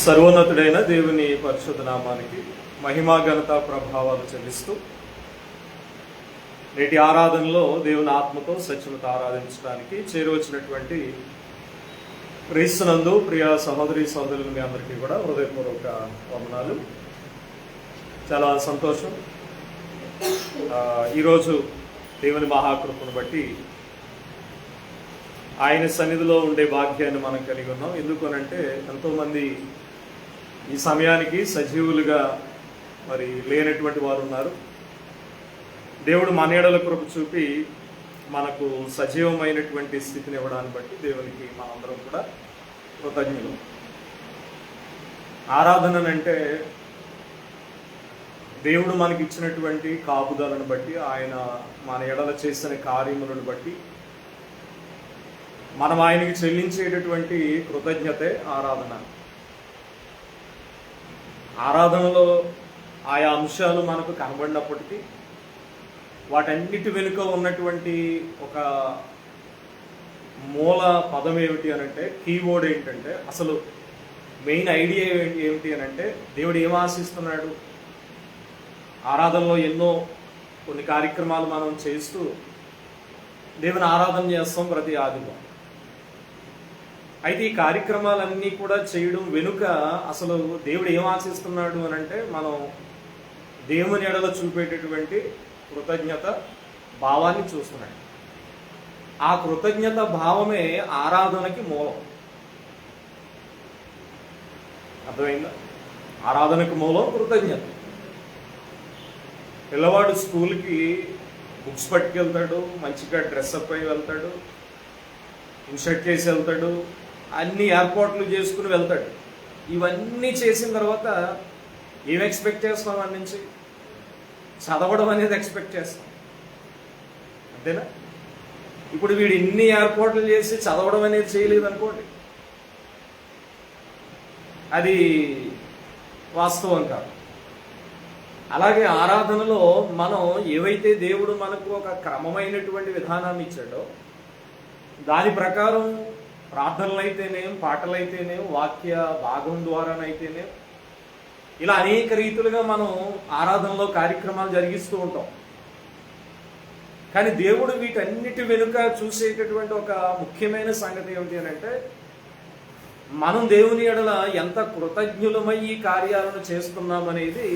సర్వోన్నతుడైన దేవుని పరిశుద్ధ నామానికి మహిమా ఘనత ప్రభావాలు చెల్లిస్తూ నేటి ఆరాధనలో దేవుని ఆత్మతో సత్యమతో ఆరాధించడానికి చేరువచ్చినటువంటి క్రీస్తునందు ప్రియ సహోదరి సహోదరులు మీ అందరికీ కూడా హృదయపూర్వక వందనాలు. చాలా సంతోషం. ఈరోజు దేవుని మహాకృపను బట్టి ఆయన సన్నిధిలో ఉండే భాగ్యాన్ని మనం కలిగి ఉన్నాం. ఎందుకనంటే ఎంతోమంది ఈ సమయానికి సజీవులుగా మరి లేనటువంటి వారు ఉన్నారు. దేవుడు మన ఎడల కృప చూపి మనకు సజీవమైనటువంటి స్థితిని ఇవ్వడాన్ని బట్టి దేవునికి మనందరం కూడా కృతజ్ఞులు. ఆరాధనంటే దేవుడు మనకి ఇచ్చినటువంటి కాపుదలను బట్టి, ఆయన మన ఎడల చేసిన కార్యములను బట్టి మనం ఆయనకి చెల్లించేటటువంటి కృతజ్ఞతే ఆరాధన. ఆరాధనలో ఆయా అంశాలు మనకు కనబడినప్పటికీ వాటన్నిటి వెనుక ఉన్నటువంటి ఒక మూల పదం ఏమిటి అనంటే, కీవర్డ్ ఏంటంటే, అసలు మెయిన్ ఐడియా ఏమిటి అనంటే, దేవుడు ఏం ఆశిస్తున్నాడు. ఆరాధనలో ఎన్నో కొన్ని కార్యక్రమాలు మనం చేస్తూ దేవుని ఆరాధన చేస్తాం ప్రతి ఆదివారం. అయితే ఈ కార్యక్రమాలన్నీ కూడా చేయడం వెనుక అసలు దేవుడు ఏం ఆశిస్తున్నాడు అని అంటే, మనం దేవుని ఎడల చూపేటటువంటి కృతజ్ఞత భావాన్ని చూస్తున్నాడు. ఆ కృతజ్ఞత భావమే ఆరాధనకి మూలం. అర్థమైందా? ఆరాధనకు మూలం కృతజ్ఞత. పిల్లవాడు స్కూల్కి బుక్స్ పట్టుకెళ్తాడు, మంచిగా డ్రెస్అప్ అయి వెళ్తాడు, ఇన్షర్ట్ చేసి వెళ్తాడు, అన్ని ఏర్పాట్లు చేసుకుని వెళ్తాడు. ఇవన్నీ చేసిన తర్వాత ఏం ఎక్స్పెక్ట్ చేస్తాం వాడి నుంచి? చదవడం అనేది ఎక్స్పెక్ట్ చేస్తాం, అంతేనా? ఇప్పుడు వీడు ఇన్ని ఏర్పాట్లు చేసి చదవడం అనేది చేయలేదు అనుకోండి, అది వాస్తవం కాదు. అలాగే ఆరాధనలో మనం ఏవైతే దేవుడు మనకు ఒక క్రమమైనటువంటి విధానాన్ని ఇచ్చాడో దాని ప్రకారం ప్రార్థనలైతేనేం, పాటలైతేనేం, వాక్య భాగం ద్వారానైతేనేం, ఇలా అనేక రీతులుగా మనం ఆరాధనలో కార్యక్రమాలు జరిగిస్తూ ఉంటాం. కానీ దేవుడు వీటన్నిటి వెనుక చూసేటటువంటి ఒక ముఖ్యమైన సంగతి ఏమిటి అని అంటే, మనం దేవుని ఎడల ఎంత కృతజ్ఞులమై ఈ కార్యాలను చేస్తున్నామనేది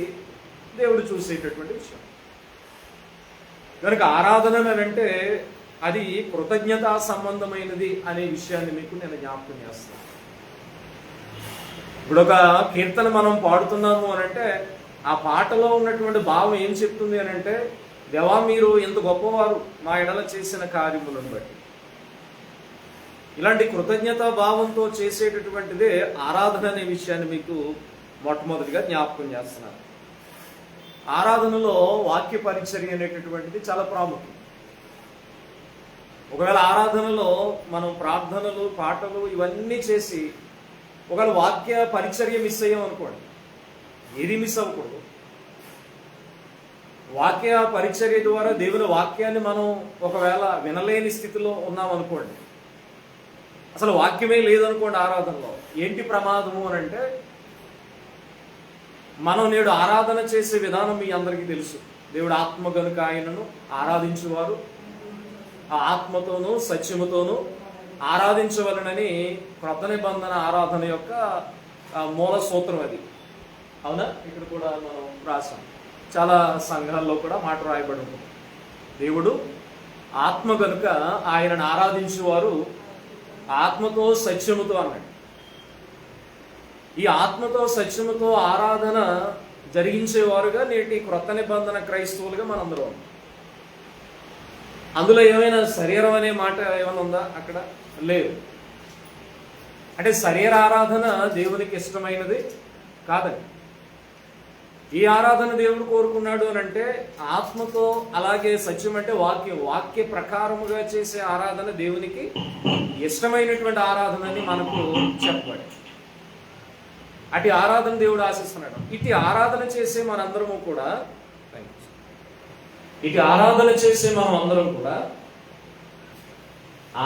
దేవుడు చూసేటటువంటి విషయం. కనుక ఆరాధన అంటే అది కృతజ్ఞతా సంబంధమైనది అనే విషయాన్ని మీకు నేను జ్ఞాపకం చేస్తాను. ఇప్పుడు ఒక కీర్తన మనం పాడుతున్నాము అని అంటే ఆ పాటలో ఉన్నటువంటి భావం ఏం చెప్తుంది అని అంటే, దేవా మీరు ఎంత గొప్పవారు మా ఎడల చేసిన కార్యములను బట్టి. ఇలాంటి కృతజ్ఞతా భావంతో చేసేటటువంటిదే ఆరాధన అనే విషయాన్ని మీకు మొట్టమొదటిగా జ్ఞాపకం చేస్తున్నాను. ఆరాధనలో వాక్య పరిచర్య అనేటటువంటిది చాలా ప్రాముఖ్యం. ఒకవేళ ఆరాధనలో మనం ప్రార్థనలు, పాటలు ఇవన్నీ చేసి ఒకవేళ వాక్య పరిచర్య మిస్ అయ్యాం అనుకోండి, ఏది మిస్ అవ్వకూడదు. వాక్య పరిచర్య ద్వారా దేవుని వాక్యాన్ని మనం ఒకవేళ వినలేని స్థితిలో ఉన్నాం అనుకోండి, అసలు వాక్యమే లేదనుకోండి ఆరాధనలో, ఏంటి ప్రమాదము అని అంటే, మనం నేడు ఆరాధన చేసే విధానం మీ అందరికీ తెలుసు. దేవుడు ఆత్మ గనుక ఆయనను ఆరాధించువారు ఆ ఆత్మతోనూ సత్యముతోనూ ఆరాధించవలనని క్రొత్త నిబంధన ఆరాధన యొక్క మూల సూత్రం అది. అవునా? ఇక్కడ కూడా మనం రాసాం, చాలా సంఘాల్లో కూడా మాట రాయబడి ఉంటుంది. దేవుడు ఆత్మ గనుక ఆయనను ఆరాధించేవారు ఆత్మతో సత్యముతో అన్నాడు. ఈ ఆత్మతో సత్యముతో ఆరాధన జరిగించేవారుగా నేటి క్రొత్త నిబంధన క్రైస్తవులుగా మనందరం. అందులో ఏమైనా శరీరం అనే మాట ఏమైనా ఉందా? అక్కడ లేదు. అంటే శరీర ఆరాధన దేవునికి ఇష్టమైనది కాదండి. ఈ ఆరాధన దేవుడు కోరుకున్నాడు అని అంటే ఆత్మతో, అలాగే సత్యం అంటే వాక్య ప్రకారముగా చేసే ఆరాధన దేవునికి ఇష్టమైనటువంటి ఆరాధన అని మనకు చెప్పబడి, అటు ఆరాధన దేవుడు ఆశిస్తున్నాడు. ఇటు ఆరాధన చేసే మనందరము కూడా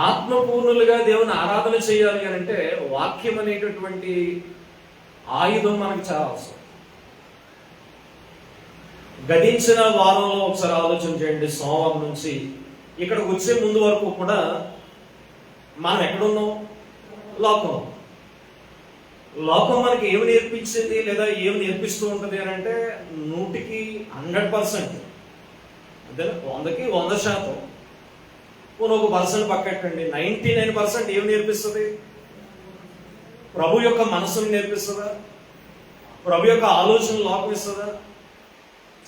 ఆత్మపూర్ణులుగా దేవుని ఆరాధన చేయాలి అని అంటే వాక్యం అనేటటువంటి ఆయుధం మనకి చాలా అవసరం. గతించిన వారంలో ఒకసారి ఆలోచన చేయండి, సోమవారం నుంచి ఇక్కడికి వచ్చే ముందు వరకు కూడా మనం ఎక్కడున్నాం? లోకం. లోకం మనకి ఏమి నేర్పించింది లేదా ఏమి నేర్పిస్తూ ఉంటుంది అని అంటే 100కి 100%, అంతే, 100కి 100%. పోనీ ఒక పర్సెంట్ పక్కట్టండి, 99% ఏమి నేర్పిస్తుంది? ప్రభు యొక్క మనసును నేర్పిస్తుందా? ప్రభు యొక్క ఆలోచన లోకం ఇస్తుందా?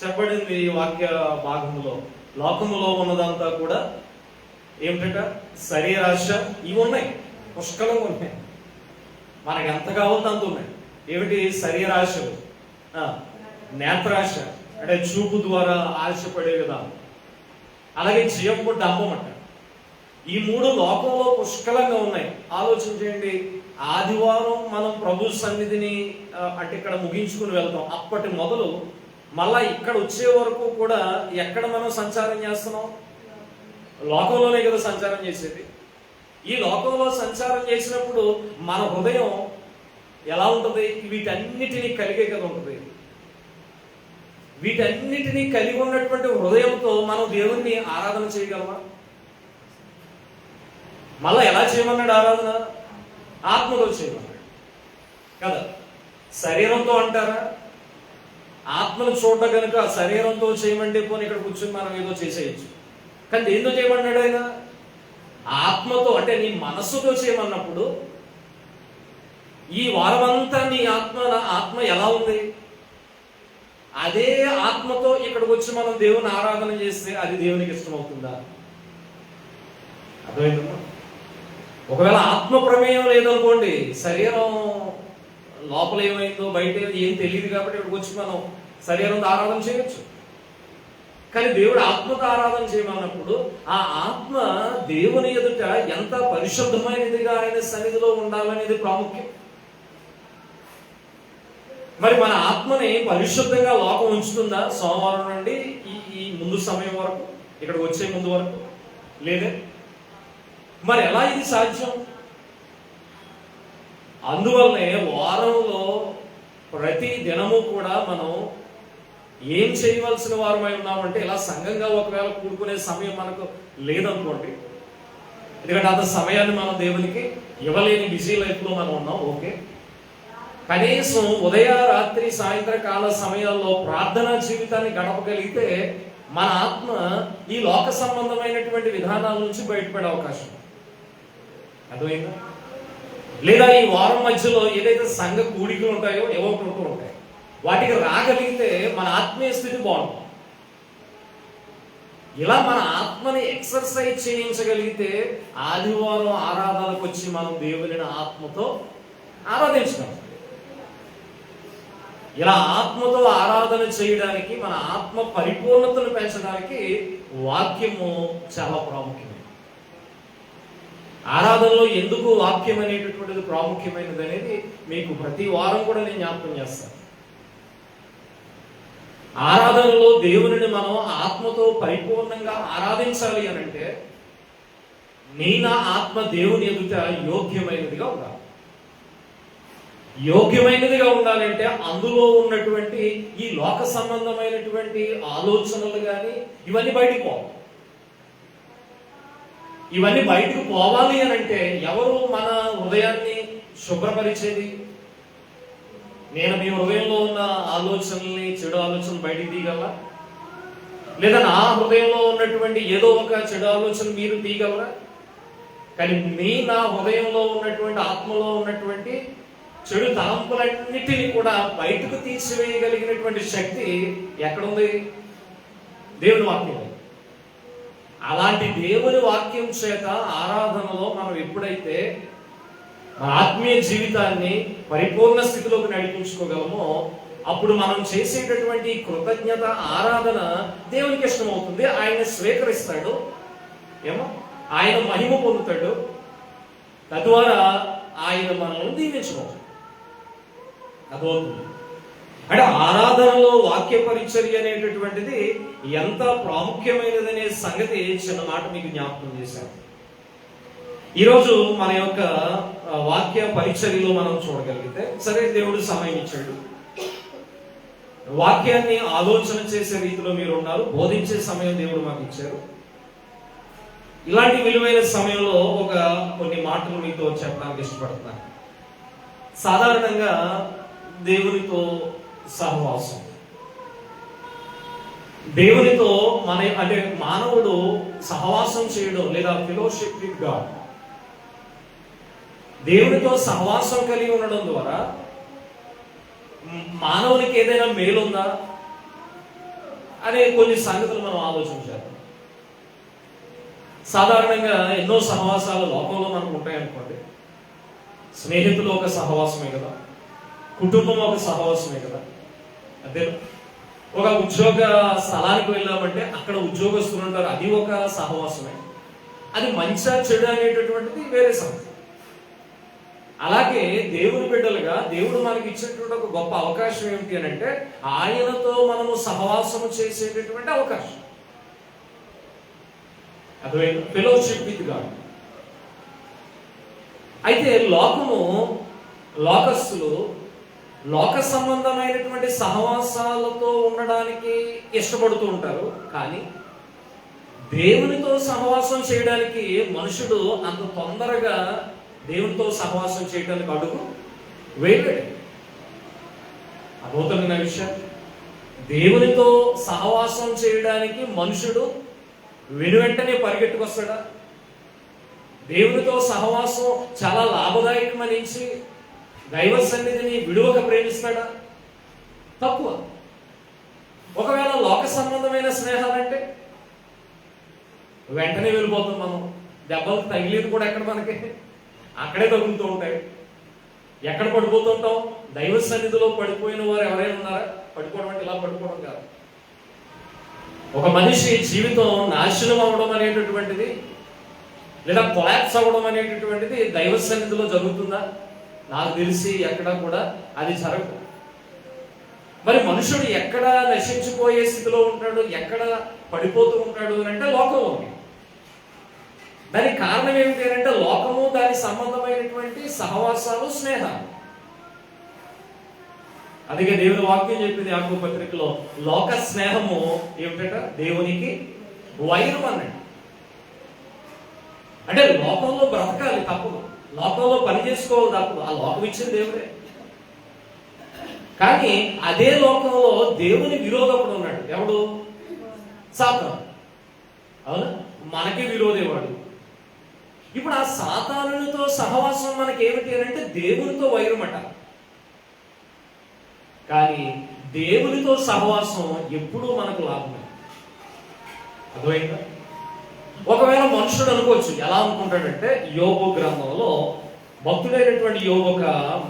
చెప్పబడింది ఈ వాక్య భాగంలో, లోకములో ఉన్నదంతా కూడా ఏమిటంట? శరీరాశ. ఇవి ఉన్నాయి, పుష్కలంగా ఉన్నాయి, మనకి ఎంత కావాలో అంత ఉన్నాయి. ఏమిటి? శరీరాశలు, నేత్రాశ అంటే చూపు ద్వారా ఆశపడే విధానం, అలాగే జీవపు డంబం అంట. ఈ 3 లోకంలో పుష్కలంగా ఉన్నాయి. ఆలోచన చేయండి, ఆదివారం మనం ప్రభు సన్నిధిని అంటే ఇక్కడ ముగించుకుని వెళ్తాం. అప్పటి మొదలు మళ్ళా ఇక్కడ వచ్చే వరకు కూడా ఎక్కడ మనం సంచారం చేస్తున్నాం? లోకంలోనే కదా సంచారం చేసేది. ఈ లోకంలో సంచారం చేసినప్పుడు మన హృదయం ఎలా ఉంటుంది? వీటన్నిటినీ కలిగే కదా ఉంటుంది. వీటన్నిటినీ కలిగి ఉన్నటువంటి హృదయంతో మనం దేవుణ్ణి ఆరాధన చేయగలమా? మళ్ళా ఎలా చేయమన్నాడు ఆరాధన? ఆత్మతో చేయమన్నాడు కదా. శరీరంతో అంటారా? ఆత్మను చూడ కనుక శరీరంతో చేయమంటే పోనీ ఇక్కడ కూర్చొని మనం ఏదో చేసేయచ్చు. కానీ దేంతో చేయమన్నాడు ఆయన? ఆత్మతో. అంటే నీ మనస్సుతో చేయమన్నప్పుడు ఈ వారమంతా నీ ఆత్మ ఎలా ఉంది? అదే ఆత్మతో ఇక్కడికి వచ్చి మనం దేవుని ఆరాధన చేస్తే అది దేవునికి ఇష్టమవుతుందా? అర్థమైందమ్మా? ఒకవేళ ఆత్మ ప్రమేయం లేదనుకోండి, శరీరం లోపల ఏమైందో బయట ఏం తెలియదు కాబట్టి ఇక్కడికి వచ్చి మనం శరీరంతో ఆరాధన చేయొచ్చు. కానీ దేవుడు ఆత్మతో ఆరాధన చేయమన్నప్పుడు ఆ ఆత్మ దేవుని ఎదుట ఎంత పరిశుద్ధమైనదిగా ఆయన సన్నిధిలో ఉండాలనేది ప్రాముఖ్యం. మరి మన ఆత్మని పరిశుద్ధంగా లోకం ఉంచుతుందా? సోమవారం నుండి ఈ ముందు సమయం వరకు, ఇక్కడికి వచ్చే ముందు వరకు లేదే. మరి ఎలా ఇది సాధ్యం? అందువల్లనే వారంలో ప్రతి దినము కూడా మనం ఏం చేయవలసిన వారమై ఉన్నామంటే, ఇలా సంఘంగా ఒకవేళ కూడుకునే సమయం మనకు లేదనుకోండి, ఎందుకంటే అంత సమయాన్ని మనం దేవునికి ఇవ్వలేని బిజీ లైఫ్లో మనం ఉన్నాం, ఓకే. కనీసం ఉదయ రాత్రి సాయంత్రకాల సమయాల్లో ప్రార్థనా జీవితాన్ని గడపగలిగితే మన ఆత్మ ఈ లోక సంబంధమైనటువంటి విధానాల నుంచి బయటపడే అవకాశం. అర్థమైందా? లేదా ఈ వారం మధ్యలో ఏదైతే సంఘ కూడికలు ఉంటాయో ఏవో ఉంటూ ఉంటాయి, వాటికి రాగలిగితే మన ఆత్మీయ స్థితి బాగుంటుంది. ఇలా మన ఆత్మని ఎక్సర్సైజ్ చేయించగలిగితే ఆదివారం ఆరాధనకు వచ్చి మనం దేవుని ఆత్మతో ఆరాధించగలం. ఇలా ఆత్మతో ఆరాధన చేయడానికి, మన ఆత్మ పరిపూర్ణతను పెంచడానికి వాక్యము చాలా ప్రాముఖ్యమైనది. ఆరాధనలో ఎందుకు వాక్యం అనేటటువంటిది ప్రాముఖ్యమైనది అనేది మీకు ప్రతి వారం కూడా నేను జ్ఞాపకం చేస్తాను. ఆరాధనలో దేవుని మనం ఆత్మతో పరిపూర్ణంగా ఆరాధించాలి అని అంటే నా ఆత్మ దేవుని ఎదుట యోగ్యమైనదిగా ఉండాలి. యోగ్యమైనదిగా ఉండాలంటే అందులో ఉన్నటువంటి ఈ లోక సంబంధమైనటువంటి ఆలోచనలు కానీ ఇవన్నీ బయటికి పోవాలి. ఇవన్నీ బయటకు పోవాలి అని అంటే ఎవరు మన హృదయాన్ని శుభ్రపరిచేది? నేను మీ హృదయంలో ఉన్న ఆలోచనల్ని, చెడు ఆలోచనలు బయటికి తీయగలరా? లేదా నా హృదయంలో ఉన్నటువంటి ఏదో ఒక చెడు ఆలోచన మీరు తీయగలరా? కానీ నా హృదయంలో ఉన్నటువంటి, ఆత్మలో ఉన్నటువంటి చెడు తలంపులన్నిటినీ కూడా బయటకు తీసివేయగలిగినటువంటి శక్తి ఎక్కడుంది? దేవుని వాక్యం. అలాంటి దేవుని వాక్యం చేత ఆరాధనలో మనం ఎప్పుడైతే మన ఆత్మీయ జీవితాన్ని పరిపూర్ణ స్థితిలోకి నడిపించుకోగలమో అప్పుడు మనం చేసేటటువంటి కృతజ్ఞత ఆరాధన దేవునికి ఇష్టమవుతుంది. ఆయన స్వీకరిస్తాడు, ఆయన మహిమ పొందుతాడు, తద్వారా ఆయన మనల్ని దీవించవచ్చు. అదవుతుంది. అంటే ఆరాధనలో వాక్య పరిచర్య అనేటటువంటిది ఎంత ప్రాముఖ్యమైనదనే సంగతి చిన్న మాట మీకు జ్ఞాపకం చేశాను. ఈరోజు మన యొక్క వాక్య పరిచర్యలో మనం చూడగలిగితే, సరే దేవుడు సమయం ఇచ్చాడు, వాక్యాన్ని ఆలోచన చేసే రీతిలో మీరు ఉన్నారు, బోధించే సమయం దేవుడు మాకు ఇచ్చారు. ఇలాంటి విలువైన సమయంలో కొన్ని మాటలు మీతో చెప్పడానికి ఇష్టపడుతున్నాను. సాధారణంగా దేవునితో సహవాసం, దేవునితో అంటే మానవుడు సహవాసం చేయడం లేదా ఫెలోషిప్ విత్ గాడ్, దేవునితో సహవాసం కలిగి ఉండడం ద్వారా మానవునికి ఏదైనా మేలుందా అనే కొన్ని సంగతులు మనం ఆలోచించాలి. సాధారణంగా ఎన్నో సహవాసాలు లోకంలో మనకు ఉంటాయనుకోండి. స్నేహితులు ఒక సహవాసమే కదా, కుటుంబం ఒక సహవాసమే కదా. అదే ఒక ఉద్యోగ స్థలానికి వెళ్ళామంటే అక్కడ ఉద్యోగస్తులు ఉంటారు, అది ఒక సహవాసమే. అది మంచి చెడు అనేటటువంటిది వేరే సమస్య. అలాగే దేవుని బిడ్డలుగా దేవుడు మనకి ఇచ్చినటువంటి ఒక గొప్ప అవకాశం ఏమిటి అని అంటే, ఆయనతో మనము సహవాసము చేసేటటువంటి అవకాశం. అదే ఫెలోషిప్ విత్ గాడ్. అయితే లోకస్తులు లోక సంబంధమైనటువంటి సహవాసాలతో ఉండడానికి ఇష్టపడుతూ ఉంటారు. కానీ దేవునితో సహవాసం చేయడానికి మనుషుడు అంత తొందరగా దేవునితో సహవాసం చేయడానికి అడుగు వేయలేడు. అద్భుతమైన విషయం. దేవునితో సహవాసం చేయడానికి మనుషుడు వెనువెంటనే పరిగెట్టుకొస్తాడా? దేవునితో సహవాసం చాలా లాభదాయకమనించి దైవ సన్నిధిని విడువక ప్రేమిస్తాడా? తక్కువ. ఒకవేళ లోక సంబంధమైన స్నేహాలంటే వెంటనే వెళ్ళిపోతాం మనం. దెబ్బలు తగిలేదు కూడా ఎక్కడ మనకి అక్కడే తగులుతూ ఉంటాయి. ఎక్కడ పడిపోతుంటాం? దైవ సన్నిధిలో పడిపోయిన వారు ఎవరైనా ఉన్నారా? పడిపోవడం అంటే ఇలా పడిపోవడం కాదు. ఒక మనిషి జీవితం నాశనం అవ్వడం అనేటటువంటిది లేదా కొలాప్స్ అవ్వడం అనేటటువంటిది దైవ సన్నిధిలో జరుగుతుందా? నాకు తెలిసి ఎక్కడ కూడా అది జరగదు. మరి మనుషుడు ఎక్కడ నశించిపోయే స్థితిలో ఉంటాడు, ఎక్కడ పడిపోతూ ఉంటాడు అని అంటే లోకంలో. దానికి కారణం ఏమిటి అంటే లోకము, దాని సంబంధమైనటువంటి సహవాసాలు, స్నేహాలు. అందుకే దేవుని వాక్యం చెప్పింది యాకోబు పత్రికలో, లోక స్నేహము ఏమిటట? దేవునికి వైరం అన్నాడు. అంటే లోకంలో బ్రతకాలి తప్పదు, లోకంలో పని చేసుకోవాలి తప్పదు. ఆ లోకం ఇచ్చిన దేవుడే. కానీ అదే లోకంలో దేవుని విరోధకుడు ఉన్నాడు. ఎవడు? సాతాను. అవునా? మనకి విరోధేవాడు. ఇప్పుడు ఆ సాతానునితో సహవాసం మనకి ఏమిటి అని అంటే దేవునితో వైరమట. కానీ దేవునితో సహవాసం ఎప్పుడూ మనకు లాభమే. అర్థమైందా? ఒకవేళ మనుషుడు అనుకోవచ్చు, ఎలా అనుకుంటాడంటే, యోబు గ్రంథంలో భక్తుడైనటువంటి యోబు ఒక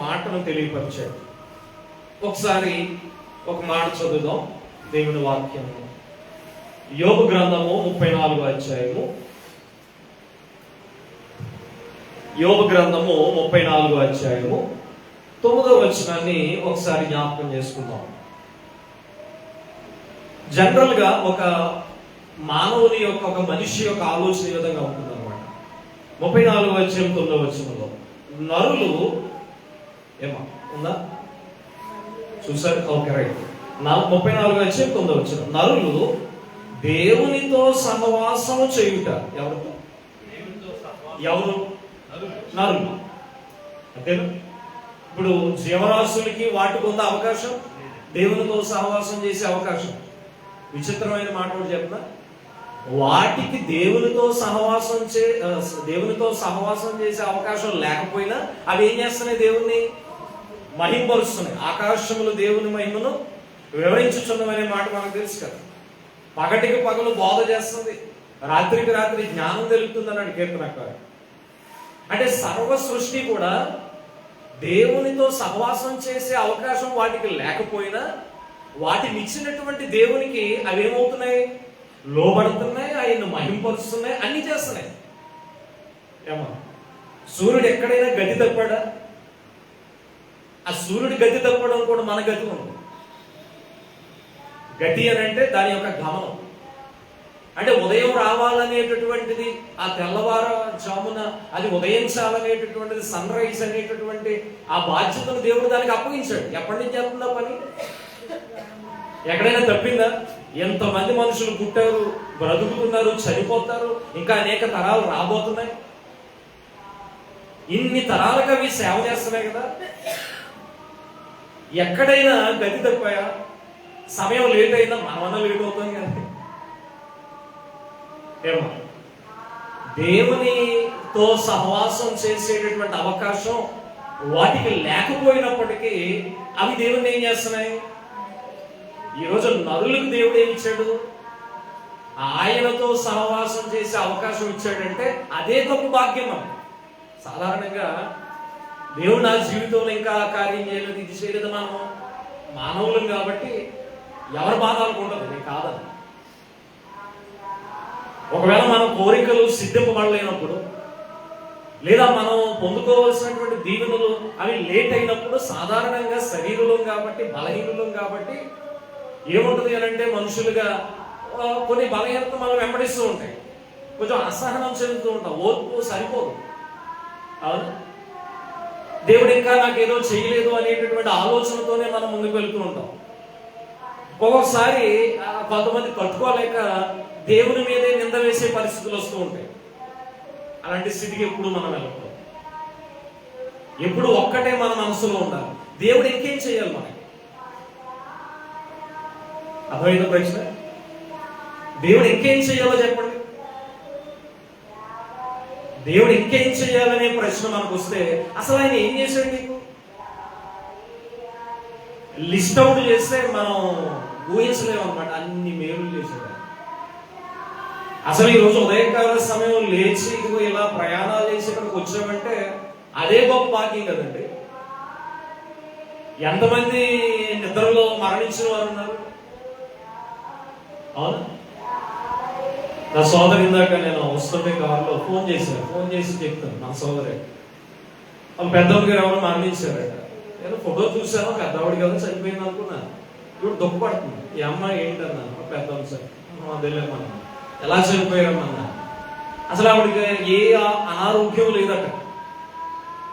మాటను తెలియపరిచాడు. ఒకసారి ఒక మాట చదువుదాం దేవుని వాక్యం. యోబు గ్రంథము 34వ అధ్యాయము. యోబు గ్రంథము 34వ అధ్యాయము 9వ వచనాన్ని ఒకసారి జ్ఞాపకం చేసుకుందాం. జనరల్ గా ఒక మానవుని యొక్క, ఒక మనిషి యొక్క ఆలోచన ఈ విధంగా ఉంటుంది అనమాట. 34వ అధ్యాయం 9వ వచనంలో నరులు ఏమా ఉందా? చూసారు? Okay, right. 34వ అధ్యాయం 9వ వచనం, నరులు దేవునితో సహవాసము చేయుట. ఎవరు? నరులు. అంతేనా? ఇప్పుడు జీవరాశులకి వాటికి ఉన్న అవకాశం, దేవునితో సహవాసం చేసే అవకాశం. విచిత్రమైన మాట కూడా చెప్తా, వాటికి దేవునితో సహవాసం చేసే అవకాశం లేకపోయినా అవి ఏం చేస్తున్నాయి? దేవుణ్ణి మహిమపరుస్తున్నాయి. ఆకాశములు దేవుని మహిమను వివరించుచున్నవనే మాట మనకు తెలుసు కదా. పగటికి పగలు బోధ చేస్తుంది, రాత్రికి రాత్రి జ్ఞానం తెలుపుతుంది అన్నాడు కీర్తనకారు. అంటే సర్వ సృష్టి కూడా దేవునితో సహవాసం చేసే అవకాశం వాటికి లేకపోయినా వాటిని ఇచ్చినటువంటి దేవునికి అవి ఏమవుతున్నాయి? లోబడుతున్నాయి, ఆయన్ని మహింపరుస్తున్నాయి, అన్ని చేస్తున్నాయి. ఏమో సూర్యుడు ఎక్కడైనా గతి తప్పాడా? ఆ సూర్యుడి గతి తప్పడం కూడా మన గతి ఉంది. గతి అని అంటే దాని యొక్క గమనం. అంటే ఉదయం రావాలనేటటువంటిది, ఆ తెల్లవారుజామున అది ఉదయించాలనేటటువంటిది, సన్ రైజ్ అనేటటువంటి ఆ బాధ్యతను దేవుడు దానికి అప్పగించాడు. ఎప్పటి నుంచి చేస్తుందా పని? ఎక్కడైనా తప్పిందా? ఎంతమంది మనుషులు పుట్టారు, బ్రతుకుతున్నారు, చనిపోతారు, ఇంకా అనేక తరాలు రాబోతున్నాయి. ఇన్ని తరాలకు అవి సేవ చేస్తున్నాయి కదా. ఎక్కడైనా గతి తప్పాయా? సమయం లేట్ అయినా మనమన్నా లేట్ అవుతాం కానీ ఏమో. దేవునితో సహవాసం చేసేటటువంటి అవకాశం వాటికి లేకపోయినప్పటికీ అవి దేవుని ఏం చేస్తున్నాయి? ఈరోజు నరులకు దేవుడు ఏమి ఇచ్చాడు? ఆయనతో సహవాసం చేసే అవకాశం ఇచ్చాడంటే అదే గొప్ప భాగ్యం. మనం సాధారణంగా దేవుడు నా జీవితంలో ఇంకా కార్యం చేయలేదు, ఇది చేయలేదు. మనం మానవులం కాబట్టి ఎవరి బాధాలకు ఉండదు, నేను కాదని. ఒకవేళ మన కోరికలు సిద్ధింపబడలేనప్పుడు, లేదా మనం పొందుకోవాల్సినటువంటి దీవెనలు అవి లేట్ అయినప్పుడు, సాధారణంగా శరీరులం కాబట్టి, బలహీనులం కాబట్టి ఏముంటుంది అని అంటే, మనుషులుగా కొన్ని బలహీనతలు మనం వెంబడిస్తూ ఉంటాయి. కొంచెం అసహనం చెందుతూ ఉంటాం, ఓర్పు సరిపోదు. అవును, దేవుడు ఇంకా నాకేదో చేయలేదు అనేటటువంటి ఆలోచనతోనే మనం ముందుకు వెళ్తూ ఉంటాం. ఒక్కొక్కసారి కొంతమంది తట్టుకోలేక దేవుని మీదే నింద వేసే పరిస్థితులు వస్తూ ఉంటాయి. అలాంటి స్థితికి ఎప్పుడు మనం వెళ్ళకూడదు. ఎప్పుడు ఒక్కటే మన మనసులో ఉండాలి, దేవుడు ఇంకేం చేయాలి మనకి. అర్థమైన ప్రశ్న, దేవుడు ఇంకేం చేయాలో చెప్పండి. దేవుడు ఇంకేం చేయాలనే ప్రశ్న మనకు వస్తే అసలు ఆయన ఏం చేశాడు నీకు? లిస్ట్ అవుట్ చేస్తే మనం ఊహించలేము అనమాట, అన్ని మేలులు చేశాడు. అసలు ఈరోజు ఉదయకాల సమయం లేచి ఇదిగో ఇలా ప్రయాణాలు చేసి ఇక్కడికి వచ్చామంటే అదే గొప్ప భాగ్యం కదండి. ఎంతమంది నిద్రలో మరణించిన వారు ఉన్నారు? అవును, నా సోదరు ఇందాక నేను వస్తుంటే కారులో ఫోన్ చేసి చెప్తాను, నా సోదరే వాళ్ళ పెద్దవాడి గారు ఎవరు మరణించారట. నేను ఫోటో చూసాను, పెద్దవాడి కదా చనిపోయింది అనుకున్నాను. ఇప్పుడు దుఃఖపడుతుంది. ఈ అమ్మాయి ఏంటన్నా? పెద్దవాళ్ళు సార్ తెలియమన్నా. ఎలా చనిపోయారమ్మన్నా? అసలు ఆవిడకి ఏ అనారోగ్యం లేదట,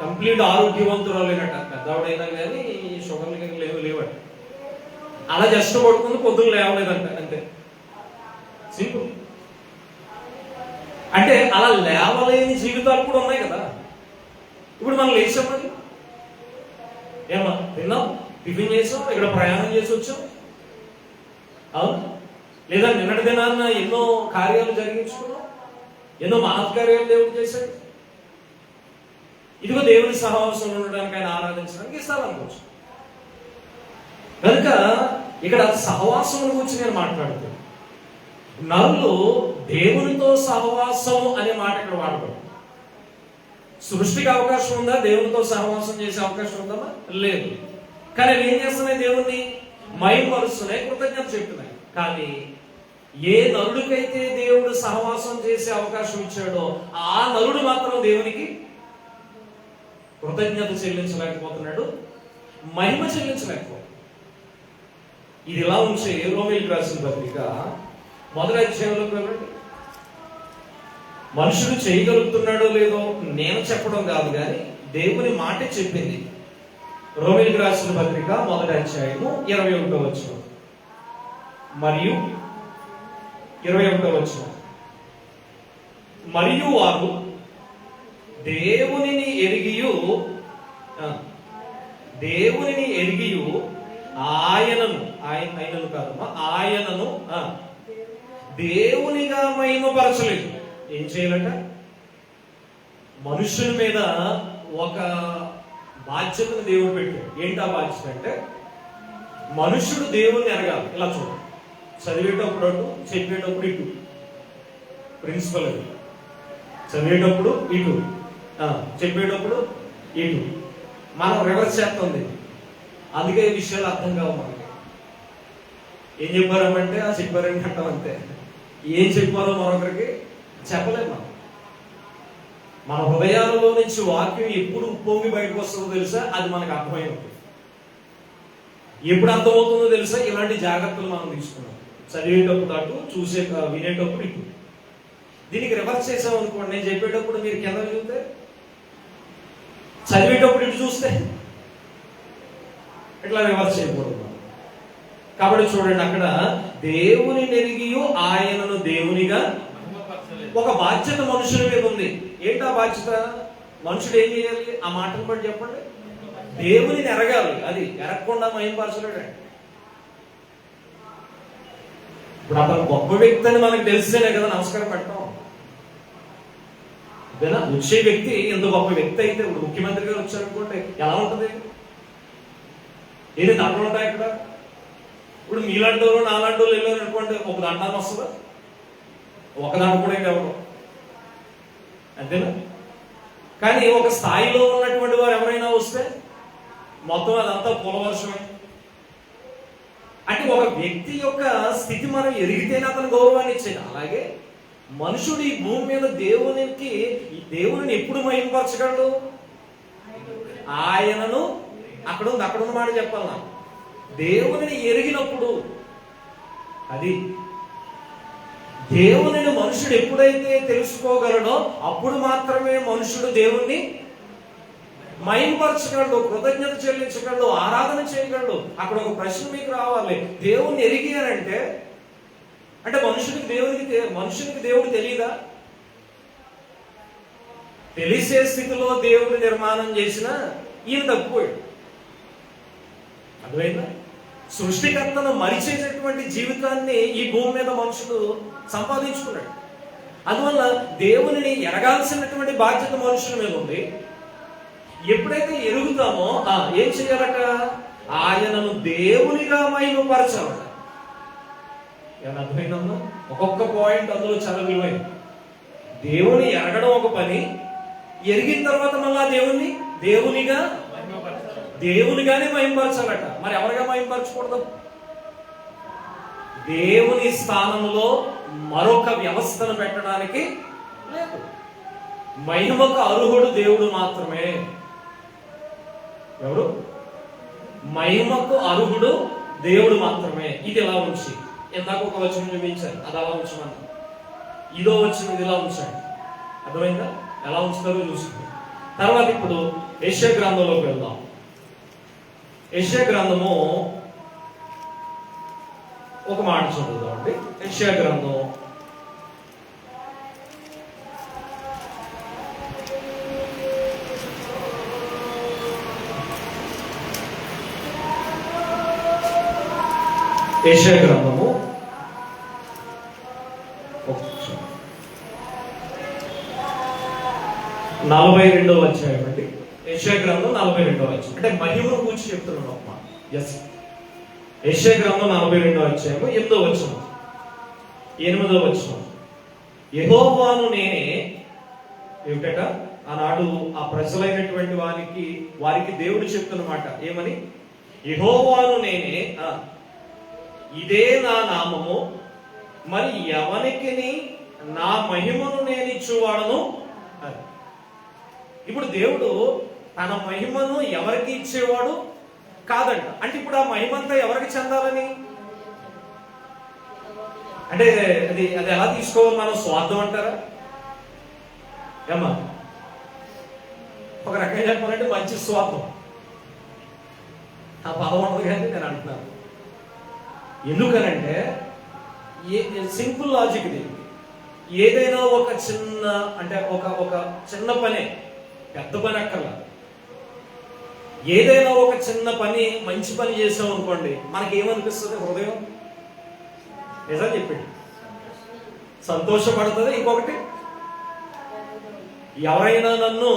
కంప్లీట్ ఆరోగ్యవంతురాలేనట. పెద్దవాడైనా కానీ షుగర్లు కానీ లేవట. అలా జస్ట్ పడుకుంది, పొద్దులు లేవలేదంట, అంతే, సింపుల్. అంటే అలా లేవలేని జీవితాలు కూడా ఉన్నాయి కదా. ఇప్పుడు మనం లేచామని ఏమా తిన్నాం, టిఫిన్ చేసాం, ఇక్కడ ప్రయాణం చేసి వచ్చాం. అవును, లేదా నిన్నటి దినాన్న ఎన్నో కార్యాలు జరిగించుకున్నాం, ఎన్నో మహత్కార్యాలు దేవుడు చేశాడు. ఇదిగో దేవుని సహవాసంలో ఉండడానికి, ఆయన ఆరాధించడానికి ఇస్తారనుకోవచ్చు. కనుక ఇక్కడ సహవాసం గురించి నేను మాట్లాడుతాను. నరులు దేవునితో సహవాసం అనే మాట ఇక్కడ వాడబడు. సృష్టికి అవకాశం ఉందా? దేవునితో సహవాసం చేసే అవకాశం ఉందా? లేదు. కానీ అవి ఏం చేస్తున్నాయి? దేవుణ్ణి మహిమపరుస్తున్నాయి, కృతజ్ఞత చెప్తున్నాయి. కానీ ఏ నరుడికైతే దేవుడు సహవాసం చేసే అవకాశం ఇచ్చాడో ఆ నరుడు మాత్రం దేవునికి కృతజ్ఞత చెల్లించలేకపోతున్నాడు, మహిమ చెల్లించలేకపోతున్నాడు. ఇది ఇలా ఉంచే రోమీయులకు రాసిన పత్రిక 1వ అధ్యాయంలోకి వెళ్ళండి. మనుషుడు చేయగలుగుతున్నాడో లేదో నేను చెప్పడం కాదు, కానీ దేవుని మాటే చెప్పింది. రోమీయులకు రాసిన పత్రిక 1వ అధ్యాయము 21వ వచనం మరియు 21వ వచనం. మరియు వారు దేవునిని ఎరిగియు ఆయనను దేవునిగా మహిమపరచలేదు. ఏం చేయాలట? మనుషుల మీద ఒక బాధ్యతను దేవుడు పెట్టాడు. ఏంటి ఆ బాధ్యత అంటే, మనుషుడు దేవుణ్ణి ఎరగాలి. ఇలా చూడండి, చదివేటప్పుడు అటు, చెప్పేటప్పుడు ఇటు. ప్రిన్సిపల్ అది, చదివేటప్పుడు ఇటు, చెప్పేటప్పుడు ఇటు. మనం రివర్స్ చేస్తుంది, అందుకే ఈ విషయాలు అర్థం కావు మనకి. ఏం చెప్పారమంటే ఆ చెప్పారని అంటాం అంతే. ఏం చెప్పారో మరొకరికి చెప్పలేము. మనం మన హృదయాలలో నుంచి వాక్యం ఎప్పుడు ఉప్పొంగి బయటకు వస్తుందో తెలుసా? అది మనకు అర్థమై ఉంటుంది. ఎప్పుడు అర్థమవుతుందో తెలుసా? ఇలాంటి జాగ్రత్తలు మనం తీసుకున్నాం. చదివేటప్పుడు అటు, వినేటప్పుడు ఇటు. దీనికి రివర్స్ చేసాం అనుకోండి, నేను చెప్పేటప్పుడు మీరు కింద చూస్తే, చదివేటప్పుడు ఇటు చూస్తే ఇట్లా రివర్స్ చేయకూడదు. కాబట్టి చూడండి, అక్కడ దేవుని నెరిగియు ఆయనను దేవునిగా ఒక బాధ్యత మనుషుల మీద ఉంది. ఏంటా బాధ్యత? మనుషుడు ఏం చేయాలి? ఆ మాటను బట్టి చెప్పండి. దేవుని ఎరగాలి. అది ఎరగకుండా మహిమపరచలేడు. ఇప్పుడు అతను గొప్ప వ్యక్తి అని మనకు తెలిస్తేనే కదా నమస్కారం పెట్టడం. అంతేనా? వచ్చే వ్యక్తి ఎంత గొప్ప వ్యక్తి అయితే, ఇప్పుడు ముఖ్యమంత్రి గారు వచ్చారనుకోండి, ఎలా ఉంటుంది? ఏది దండలు ఉంటాయి ఇక్కడ? ఇప్పుడు మీలాంటి వాళ్ళు నాలాంటి వాళ్ళు వెళ్ళారు అనుకోండి, ఒక దండాన్ని వస్తుందా? ఒక దండ కూడా ఎవరు, అంతేనా? కానీ ఒక స్థాయిలో ఉన్నటువంటి వారు ఎవరైనా వస్తే మొత్తం అదంతా పులవర్షమే. అంటే ఒక వ్యక్తి యొక్క స్థితి మనం ఎరిగితేనే అతను గౌరవాన్ని ఇచ్చేది. అలాగే మనుషుడు ఈ భూమి మీద దేవుని ఎప్పుడు మహిమపరచగలడు? ఆయనను, అక్కడున్న మాట చెప్పాలి నాకు, దేవుని ఎరిగినప్పుడు. అది దేవుని మనుషుడు ఎప్పుడైతే తెలుసుకోగలడో అప్పుడు మాత్రమే మనుషుడు దేవుణ్ణి మహిమపరచగలడు, కృతజ్ఞత చెల్లించగలడు, ఆరాధన చేయగలడు. అక్కడ ఒక ప్రశ్న మీకు రావాలి, దేవుణ్ణి ఎరిగానంటే అంటే మనుషునికి దేవుడు తెలియదా? తెలిసే స్థితిలో దేవుని నిర్మాణం చేసిన ఈయన తప్పిపోయాడు. అర్థమైందా? సృష్టికర్తను మరిచేటటువంటి జీవితాన్ని ఈ భూమి మీద మనుషుడు సంపాదించుకున్నాడు. అందువల్ల దేవునిని ఎరగాల్సినటువంటి బాధ్యత మనుషుల మీద ఉంది. ఎప్పుడైతే ఎరుగుతామో ఏం చేయాలట? ఆయనను దేవునిగా మహిమపరచాలట. ఏమన్నా అర్థమైందమ్మా? ఒక్కొక్క పాయింట్ అందులో చాలా విలువైన. దేవుని ఎరగడం ఒక పని, ఎరిగిన తర్వాత మళ్ళా దేవునిగానే మహిమపరచాలట. మరి ఎవరిగా మహిమపరచకూడదు? దేవుని స్థానంలో మరొక వ్యవస్థను పెట్టడానికి లేదు. మహిమకు అర్హుడు దేవుడు మాత్రమే. ఎవరు? మహిమకు అర్హుడు దేవుడు మాత్రమే. ఇది ఎలా ఉంచి, ఇందాక ఒక వచనం చూపించాను, అది అలా ఉంచమన్నా. ఇదో వచ్చింది, ఇది ఇలా ఉంచండి. అర్థమైందా? ఎలా ఉంచుతారో చూసుకుంటాం. తర్వాత ఇప్పుడు యెషయా గ్రంథంలోకి వెళ్దాం. యెషయా గ్రంథము ఒక మాట చదువుదామండి. యెషయా గ్రంథం యెషయా గ్రంథము 42వ అధ్యాయం అండి. యెషయా గ్రంథం 42వ అధ్యాయం. అంటే మహిమను గురించి చెప్తున్నాను అమ్మా. ఎస్, యెషయా గ్రంథం 42వ అధ్యాయము 8వ వచనం, 8వ వచనం. యెహోవాను నేనే. ఏమిటట? ఆనాడు ఆ ప్రజలైనటువంటి వారికి దేవుడు చెప్తున్నమాట. ఏమని? యెహోవాను నేనే, ఇదే నా నామము, మరి ఎవనికి నా మహిమను నేను ఇచ్చేవాడను. ఇప్పుడు దేవుడు తన మహిమను ఎవరికి ఇచ్చేవాడు కాదంట. అంటే ఇప్పుడు ఆ మహిమంతా ఎవరికి చెందాలని? అంటే అది ఎలా తీసుకోవాలి మనం? స్వార్థం అంటారా? ఏమా? ఒక రకంగా చెప్పాలంటే మంచి స్వార్థం. ఆ పదం ఉండదు కానీ నేను అంటున్నాను. ఎందుకనంటే సింపుల్ లాజిక్ ఇది. ఏదైనా ఒక చిన్న, అంటే ఒక చిన్న పని, పెద్ద పని అక్కర్లా, ఏదైనా ఒక చిన్న పని, మంచి పని చేసాం అనుకోండి, మనకి ఏమనిపిస్తుంది? హృదయం నిజం చెప్పండి, సంతోషపడుతుంది. ఇంకొకటి, ఎవరైనా నన్ను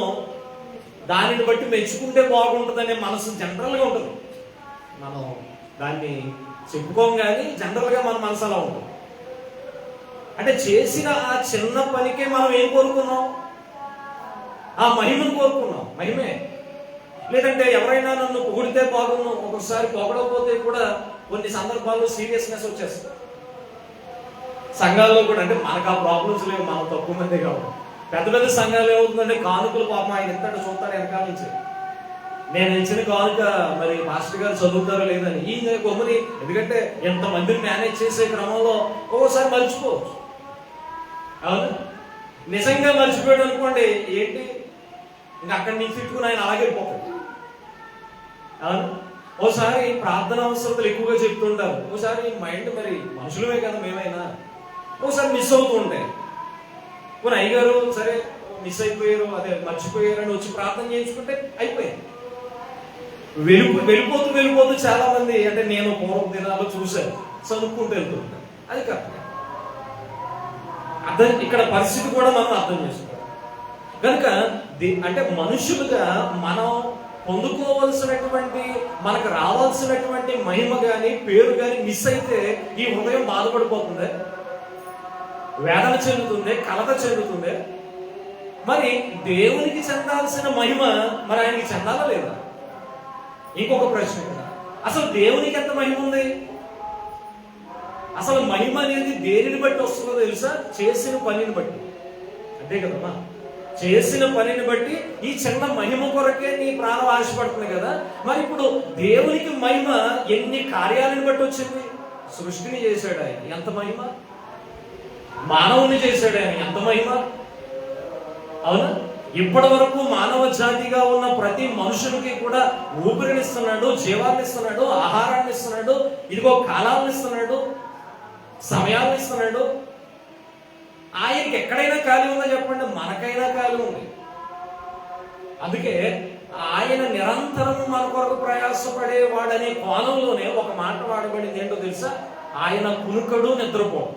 దానిని బట్టి మెచ్చుకుంటే బాగుంటుందనే మనసు జనరల్గా ఉంటుంది. మనం దాన్ని చెప్పుకోం కానీ జనరల్గా మన మనసు అలా ఉంటుంది. అంటే చేసిన ఆ చిన్న పనికే మనం ఏం కోరుకున్నాం? ఆ మహిమను కోరుకున్నాం. మహిమే. లేదంటే ఎవరైనా నన్ను పొగిడితే బాగున్నాం, ఒకసారి పొగడకపోతే కూడా కొన్ని సందర్భాల్లో సీరియస్నెస్ వచ్చేస్తుంది సంఘాల్లో కూడా. అంటే మనకు ఆ ప్రాబ్లమ్స్ లేవు, మనం తక్కువ మంది కావాలి. పెద్ద పెద్ద సంఘాలు ఏమవుతుందంటే కానుకలు పాపం ఆయన ఎత్తాడు చూస్తాడు వెనకాల నుంచి, నేను ఇచ్చిన కానుక మరి మాస్టర్ గారు చదువుతారో లేదని ఈ కొమ్మని, ఎందుకంటే ఎంతమందిని మేనేజ్ చేసే క్రమంలో ఒక్కోసారి మర్చిపోవచ్చు. అవును, నిజంగా మర్చిపోయాడు అనుకోండి, ఏంటి ఇంకా అక్కడి నుంచి తిట్టుకుని ఆయన అలాగే వెళ్ళిపోతాడు. అవును, ఓసారి ప్రార్థన అవసరతలు ఎక్కువగా చెప్తుంటారు. ఒకసారి మైండ్, మరి మనుషులమే కదా మేమైనా, ఒకసారి మిస్ అవుతూ ఉంటాయి. కొన్ని అయ్యగారు సరే మిస్ అయిపోయారు, అదే మర్చిపోయారు అని వచ్చి ప్రార్థన చేయించుకుంటే అయిపోయింది. వెళ్ళిపోతూ చాలా మంది, అంటే నేను పూర్వం దినాల్లో చూశాను, చదువుకుంటూ వెళ్తుంటాను. అది కరెక్ట్. ఇక్కడ పరిస్థితి కూడా మనం అర్థం చేసుకోవాలి. కనుక అంటే మనుషులుగా మనం పొందుకోవలసినటువంటి, మనకు రావాల్సినటువంటి మహిమ గాని పేరు గాని మిస్ అయితే ఈ హృదయం బాధపడిపోతుంది, వేదన చెందుతుంది, కలత చెందుతుంది. మరి దేవునికి చెందాల్సిన మహిమ మరి ఆయనకి చెందాలా లేదా? ఇంకొక ప్రశ్న, అసలు దేవునికి ఎంత మహిమ ఉంది? అసలు మహిమ అనేది దేనిని బట్టి వస్తుందో తెలుసా? చేసిన పనిని బట్టి. అంతే కదమ్మా, చేసిన పనిని బట్టి ఈ చిన్న మహిమ కొరకే నీ ప్రాణం ఆశపడుతుంది కదా. మరి ఇప్పుడు దేవునికి మహిమ ఎన్ని కార్యాలను బట్టి వచ్చింది? సృష్టిని చేశాడు ఆయన, ఎంత మహిమ. మానవుని చేశాడు ఆయన, ఎంత మహిమ. అవునా, ఇప్పటి వరకు మానవ జాతిగా ఉన్న ప్రతి మనుషులకి కూడా ఊపిరినిస్తున్నాడు, జీవాన్ని ఇస్తున్నాడు, ఆహారాన్ని ఇస్తున్నాడు, ఇదిగో కాలాన్ని ఇస్తున్నాడు, సమయాన్ని ఇస్తున్నాడు. ఆయనకి ఎక్కడైనా ఖాళీ ఉందా చెప్పండి? మనకైనా ఖాళీ ఉంది. అందుకే ఆయన నిరంతరం మన కొరకు ప్రయాసపడేవాడనే కోణంలోనే ఒక మాట వాడబడింది. ఏంటో తెలుసా? ఆయన కునుకడు, నిద్రపోడు.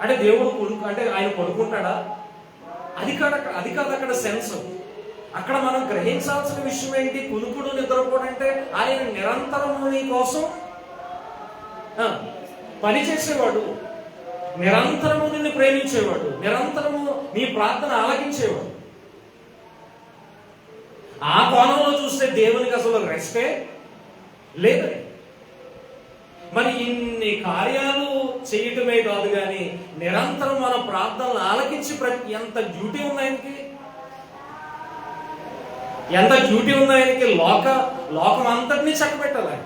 అంటే దేవుడు అంటే ఆయన పడుకుంటాడా? అది కాదు అక్కడ సెన్స్. అక్కడ మనం గ్రహించాల్సిన విషయం ఏంటి? కునుకుడు, నిద్రపోడు అంటే ఆయన నిరంతరము నీ కోసం పనిచేసేవాడు, నిరంతరము నిన్ను ప్రేమించేవాడు, నిరంతరము నీ ప్రార్థన ఆలకించేవాడు. ఆ కోణంలో చూస్తే దేవునికి అసలు రెస్టే లేదు. మరి ఇన్ని కార్యాలు చేయటమే కాదు కానీ నిరంతరం మన ప్రార్థనలు ఆలకించి ఎంత డ్యూటీ ఉంది ఆయనకి, ఎంత డ్యూటీ ఉంది ఆయనకి. లోకం అంతటినీ చక్కబెట్టాలి ఆయన.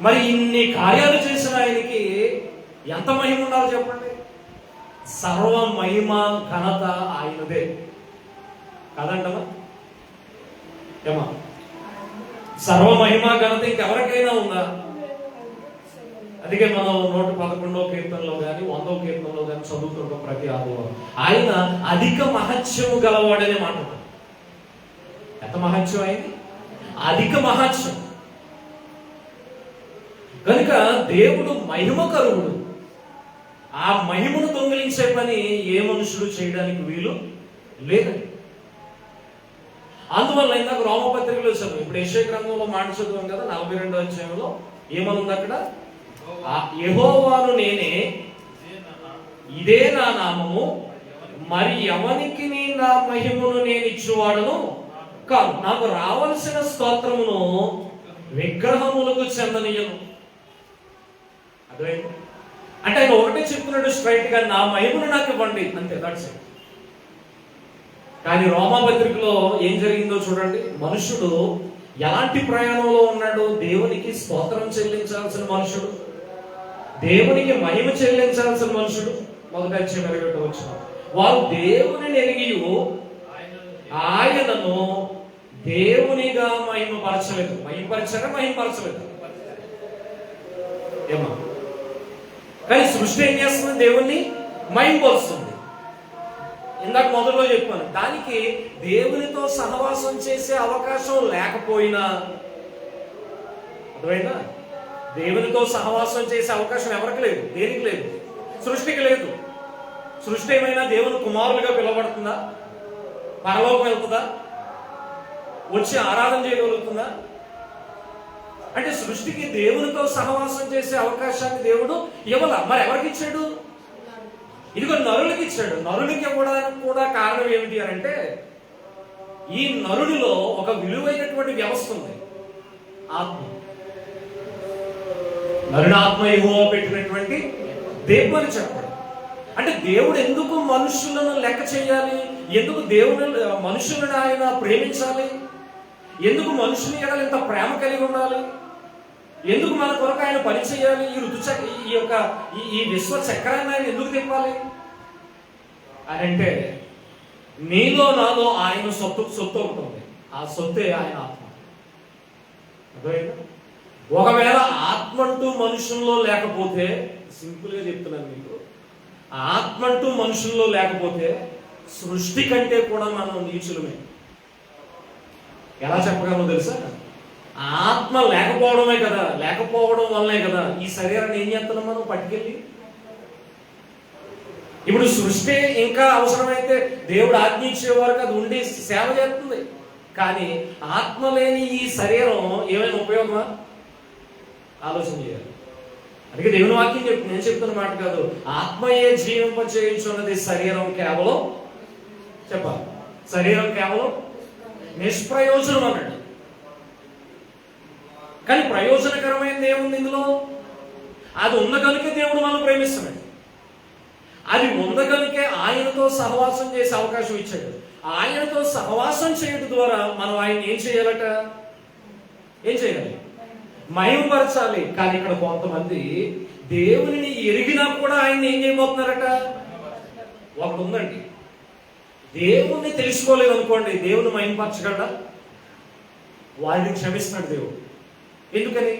మరి ఇన్ని కార్యాలు చేసిన ఆయనకి ఎంత మహిమ ఉండాలో చెప్పండి. సర్వ మహిమ ఘనత ఆయనదే కాదంటమా? ఏమా, సర్వ మహిమ ఘనత ఇంకెవరికైనా ఉందా? అందుకే మనం 111వ కీర్తనలో కానీ 100వ కీర్తనలో కానీ చదువుతుంటాం ప్రతి ఆదివారం. ఆయన అధిక మహత్యము గలవాడనే మాట. ఎంత మహత్యం అయింది? అధిక మహత్యం. కనుక దేవుడు మహిమకరుడు. ఆ మహిమను దొంగిలించే పని ఏ మనుషుడు చేయడానికి వీలు లేదని. అందువల్ల ఇందాక రోమపత్రికలో చదువు, ఇప్పుడు యెషయా గ్రంథంలో మాట చదువుతాం కదా, 42వ అధ్యాయంలో ఏమనుంది అక్కడ? యెహోవాను నేనే, ఇదే నా నామము, మరి ఎవనికి నా మహిమను నేను ఇచ్చువాడను కాదు, నాకు రావలసిన స్తోత్రమును విగ్రహములకు చెందనీయను. అర్థమైంది? అంటే ఆయన ఒకటే చెప్తున్నాడు స్ట్రైట్ గా, నా మహిమను నాకు ఇవ్వండి అంతే, దట్స్ ఇట్. కానీ రోమాపత్రికలో ఏం జరిగిందో చూడండి. మనుషుడు ఎలాంటి ప్రయాణంలో ఉన్నాడు? దేవునికి స్తోత్రం చెల్లించాల్సిన మనుషుడు, దేవునికి మహిమ చెల్లించాల్సిన మనుషుడు. మొదటి అధ్యాయం 21వ వచనం, వారు దేవుని ఎరిగి ఆయనను దేవునిగా మహిమపరచలేదు. మహిమపరచలేదు ఏమా? కానీ సృష్టి ఏం చేస్తుంది? దేవుణ్ణి మహిమపరుస్తుంది. ఇందాక మొదట్లో చెప్పాను, దానికి దేవునితో సహవాసం చేసే అవకాశం లేకపోయినా, అర్థమైందా? దేవునితో సహవాసం చేసే అవకాశం ఎవరికి లేదు, దేనికి లేదు, సృష్టికి లేదు. సృష్టి ఏమైనా దేవుని కుమారులుగా పిలువబడుతుందా? పరలోకం వెళ్తుందా? వచ్చి ఆరాధన చేయగలుగుతుందా? అంటే సృష్టికి దేవునితో సహవాసం చేసే అవకాశాన్ని దేవుడు ఇవ్వాల. మరి ఎవరికి ఇచ్చాడు? ఇదిగో నరులకి ఇచ్చాడు. నరులకి ఇవ్వడానికి కూడా కారణం ఏమిటి అని అంటే, ఈ నరుడిలో ఒక విలువైనటువంటి వ్యవస్థ ఉంది, ఆత్మ. నరుని ఆత్మ యెహోవా పెట్టినటువంటి దేవుడు అని చెప్పాడు. అంటే దేవుడు ఎందుకు మనుషులను లెక్క చేయాలి, ఎందుకు మనుషులను ఆయన ప్రేమించాలి? ఎందుకు మనుషుని ఎడల ఇంత ప్రేమ కలిగి ఉండాలి? ఎందుకు మన కొరకు ఆయన పని చేయాలి? ఈ విశ్వ చక్రాన్ని ఆయన ఎందుకు తిప్పాలి అని అంటే, నీలో నాలో ఆయన సొత్తు ఉంటుంది. ఆ సొత్తే ఆయన ఆత్మ. అర్థమైందా? ఒకవేళ ఆత్మ అంటూ మనుషుల్లో లేకపోతే, సింపుల్ గా చెప్తున్నాను మీకు, ఆత్మ అంటూ మనుషుల్లో లేకపోతే సృష్టి కంటే కూడా మనం నీచులమే. ఎలా చెప్పగలమో తెలుసా? ఆత్మ లేకపోవడం వల్లే కదా ఈ శరీరాన్ని ఏం చేస్తున్నాం మనం పట్టుకెళ్ళి. ఇప్పుడు సృష్టి ఇంకా అవసరమైతే దేవుడు ఆజ్ఞించే వరకు అది ఉండి సేవ చేస్తుంది. కానీ ఆత్మ లేని ఈ శరీరం ఏమైనా ఉపయోగమా? ఆలోచన చేయాలి. అందుకే దేవుని వాక్యం నేను చెప్తున్న మాట కాదు, ఆత్మయే జీవింపచేయుచున్నది, శరీరం కేవలం చెప్పాలి, శరీరం కేవలం నిష్ప్రయోజనం అన్నాడు. కానీ ప్రయోజనకరమైనది ఏముంది ఇందులో? అది ఉన్న కనుకే దేవుడు మనం ప్రేమిస్తున్నాడు. అది ఉన్న కనుకే ఆయనతో సహవాసం చేసే అవకాశం ఇచ్చాడు. ఆయనతో సహవాసం చేయడం ద్వారా మనం ఆయన ఏం చేయాలట? ఏం చేయాలి? మహిమపరచాలి. కానీ ఇక్కడ కొంతమంది దేవుని ఎరిగినా కూడా ఆయన ఏం చేయబోతున్నారట? ఒకటి ఉందండి, దేవుణ్ణి తెలుసుకోలేదు అనుకోండి, దేవుని మహిమపరచగలడా? వారిని క్షమిస్తున్నాడు దేవుడు. ఎందుకని?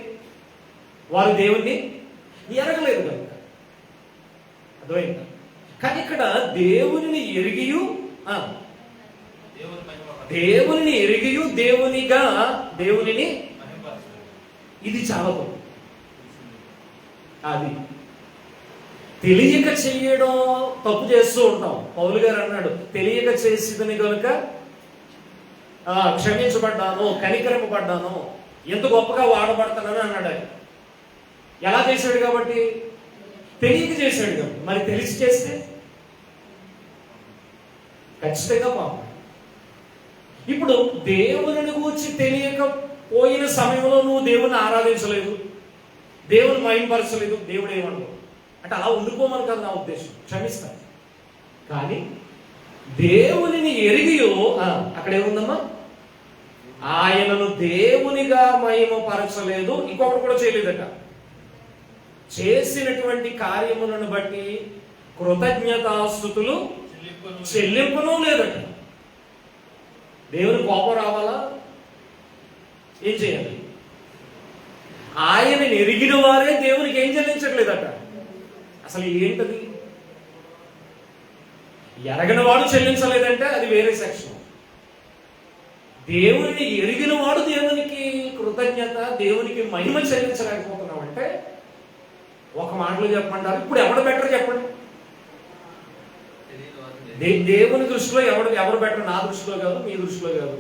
వారు దేవుణ్ణి ఎరగలేదు కనుక. అర్థమైందా? కానీ ఇక్కడ దేవుని ఎరిగియు దేవునిని ఇది చాలా గొప్ప. అది తెలియక చెయ్యడం తప్పు చేస్తూ ఉంటాం. పౌలు గారు అన్నాడు, తెలియక చేసిదని కనుక క్షమించబడ్డాను, కనికరింపబడ్డాను, ఎంత గొప్పగా వాడబడతానని అన్నాడు. ఎలా చేశాడు? కాబట్టి తెలియక చేశాడు కాబట్టి. మరి తెలిసి చేస్తే ఖచ్చితంగా పాపం. ఇప్పుడు దేవుని గూర్చి తెలియకపోయిన సమయంలో నువ్వు దేవుని ఆరాధించలేదు, దేవుని మహిమపరచలేదు, దేవుడు ఏమన్నాడు అంటే అలా ఉండిపోమని కదా నా ఉద్దేశం. క్షమిస్తాను. కానీ దేవునిని ఎరిగియో అక్కడ ఏముందమ్మా? ఆయనను దేవునిగా మహిమపరచలేదు, ఇంకొకటి కూడా చేయలేదట. చేసినటువంటి కార్యములను బట్టి కృతజ్ఞతాస్తుతులు చెల్లింపును లేదట. దేవుని కోపం రావాలా? ఏం చేయాలి? ఆయనని ఎరిగిన వారే దేవునికి ఏం చెల్లించట్లేదట. అసలు ఏంటది? ఎరగిన వాడు చెల్లించలేదంటే అది వేరే సెక్షన్. దేవుని ఎరిగిన వాడు దేవునికి కృతజ్ఞత, దేవునికి మహిమ చెల్లించలేకపోతున్నావు అంటే ఒక మాటలో చెప్పమంటారు, ఇప్పుడు ఎవడు బెటర్ చెప్పండి? దేవుని దృష్టిలో ఎవరు బెటర్? నా దృష్టిలో కాదు, మీ దృష్టిలో కాదు.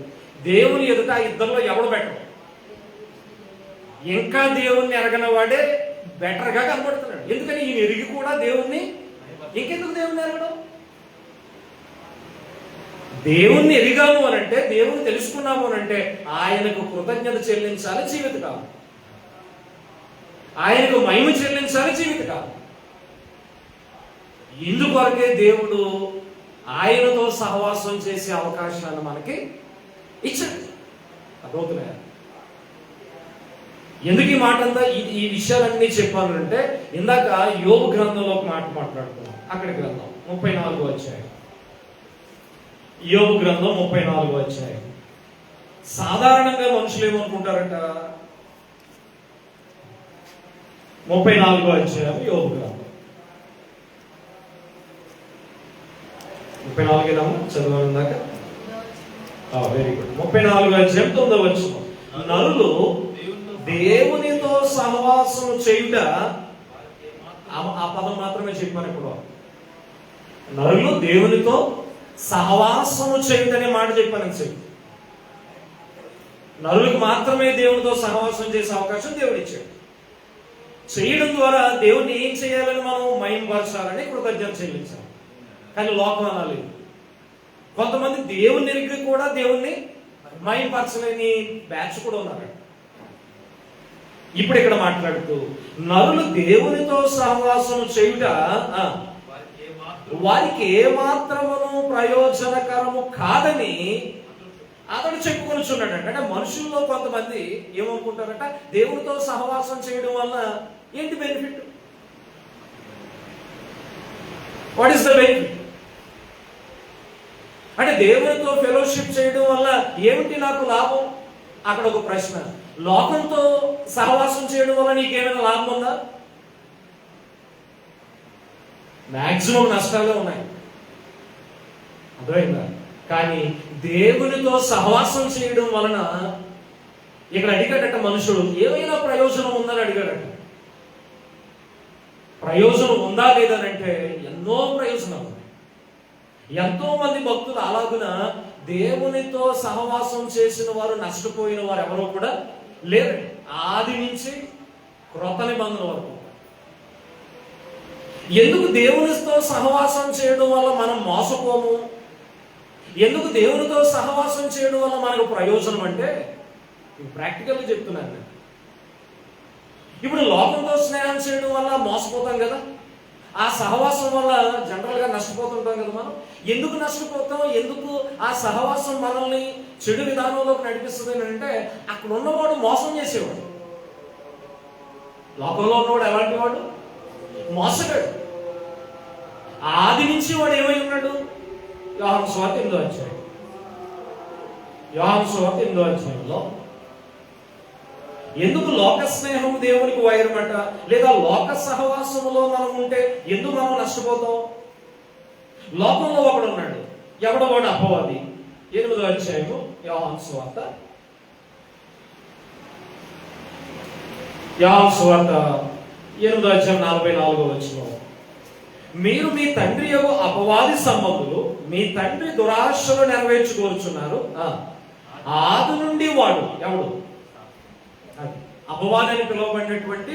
దేవుని ఎదుట ఇద్దరిలో ఎవడు బెటర్? ఇంకా దేవుణ్ణి ఎరగన వాడే బెటర్ గా కనబడుతున్నాడు. ఎందుకని? ఈయన ఎరిగి కూడా దేవుణ్ణి ఇంకెందుకు దేవుణ్ణి ఎరగడం? దేవుణ్ణి ఎరిగాము అనంటే, దేవుణ్ణి తెలుసుకున్నాము అనంటే ఆయనకు కృతజ్ఞత చెల్లించాలి జీవితకాలం, ఆయనకు మహిమ చెల్లించాలి జీవితకాలం. ఇందుకొరకే దేవుడు ఆయనతో సహవాసం చేసే అవకాశాన్ని మనకి ఇచ్చాడు. అదవుతున్నాయా? ఎందుకు ఈ మాట అంతా ఈ విషయాలన్నీ చెప్పానంటే, ఇందాక యోబు గ్రంథంలో ఒక మాట మాట్లాడుతున్నాం. అక్కడికి వెళ్దాం. 34వ అధ్యాయం. యోబు గ్రంథం 34వ అధ్యాయం. సాధారణంగా మనుషులు ఏమనుకుంటారట? 34వ అధ్యాయం యోబు గ్రంథం 34 చదవాలి దాకా. Very good. 34వ అధ్యాయం 9వ వచనం. నరులు దేవునితో సహవాసం చేయుట, ఆ పదం మాత్రమే చెప్పాను ఇప్పుడు. నరులు దేవునితో సహవాసము చేయుట అనే మాట చెప్పాను. నరులకు మాత్రమే దేవునితో సహవాసం చేసే అవకాశం దేవుడు ఇచ్చాడు. చేయడం ద్వారా దేవుణ్ణి ఏం చేయాలని మనం మహిమపరచాలని కృతజ్ఞత చెల్లించాలి. కానీ లోకం అనాలి. కొంతమంది దేవుని ఎరిగి కూడా దేవుణ్ణి మహిమపరచలేని బ్యాచ్ కూడా ఉన్నారు. ఇప్పుడు ఇక్కడ మాట్లాడుతూ నరులు దేవునితో సహవాసం చేయుట వారికి ఏమాత్రమును ప్రయోజనకరము కాదని అతడు చెప్పుకొనిచున్నాడంట. అంటే మనుషుల్లో కొంతమంది ఏమనుకుంటారంట, దేవుడితో సహవాసం చేయడం వల్ల ఏంటి benefit? What is the benefit? అంటే దేవునితో ఫెలోషిప్ చేయడం వల్ల ఏమిటి నాకు లాభం? అక్కడ ఒక ప్రశ్న. లోకంతో సహవాసం చేయడం వల్ల నీకేమైనా లాభం ఉందా? మాక్సిమం నష్టాలే ఉన్నాయి, అర్థమైందా? కానీ దేవునితో సహవాసం చేయడం వలన ఇక్కడ అడిగాడట మనుషుడు, ఏమైనా ప్రయోజనం ఉందని అడిగాడట. ప్రయోజనం ఉందా లేదనంటే ఎన్నో ప్రయోజనాలు. ఎంతో మంది భక్తులు అలాగున దేవునితో సహవాసం చేసిన వారు నష్టపోయిన వారు ఎవరో కూడా లేరు. ఆది నుంచి క్రొత్త నిబంధన వరకు. ఎందుకు దేవునితో సహవాసం చేయడం వల్ల మనం మోసపోము? ఎందుకు దేవునితో సహవాసం చేయడం వల్ల మనకు ప్రయోజనం అంటే ప్రాక్టికల్గా చెప్తున్నాను నేను. ఇప్పుడు లోకంతో స్నేహం చేయడం వల్ల మోసపోతాం కదా, ఆ సహవాసం వల్ల జనరల్గా నష్టపోతుంటాం కదా మనం. ఎందుకు నష్టపోతాం? ఎందుకు ఆ సహవాసం మనల్ని చెడు విధానంలోకి నడిపిస్తుంది అంటే అక్కడ ఉన్నవాడు మోసం చేసేవాడు. లోకంలో ఉన్నవాడు ఎలాంటి వాడు? మోసగాడు. ఆది నుంచి వాడు ఏమై ఉన్నాడు? యోహాను సువార్త 8వ అధ్యాయం. యోహాను సువార్త 8వ అధ్యాయంలో ఎందుకు లోక స్నేహం దేవునికి వైరమట, లేదా లోక సహవాసములో మనం ఉంటే ఎందుకు మనం నష్టపోతాం? లోకంలో ఒకడు ఉన్నాడు, ఎవడో వాడు అపవాది. 8వ అధ్యాయము యోహాను సువార్త. యోహాను సువార్త 8వ అధ్యాయం 44వ వచనం. మీరు మీ తండ్రి యొక్క అపవాది సంబంధులు, మీ తండ్రి దురాశలు నెరవేర్చుకోరుచున్నారు. ఆది నుండి వాడు ఎవడు? అపవాది అని పిలువబడినటువంటి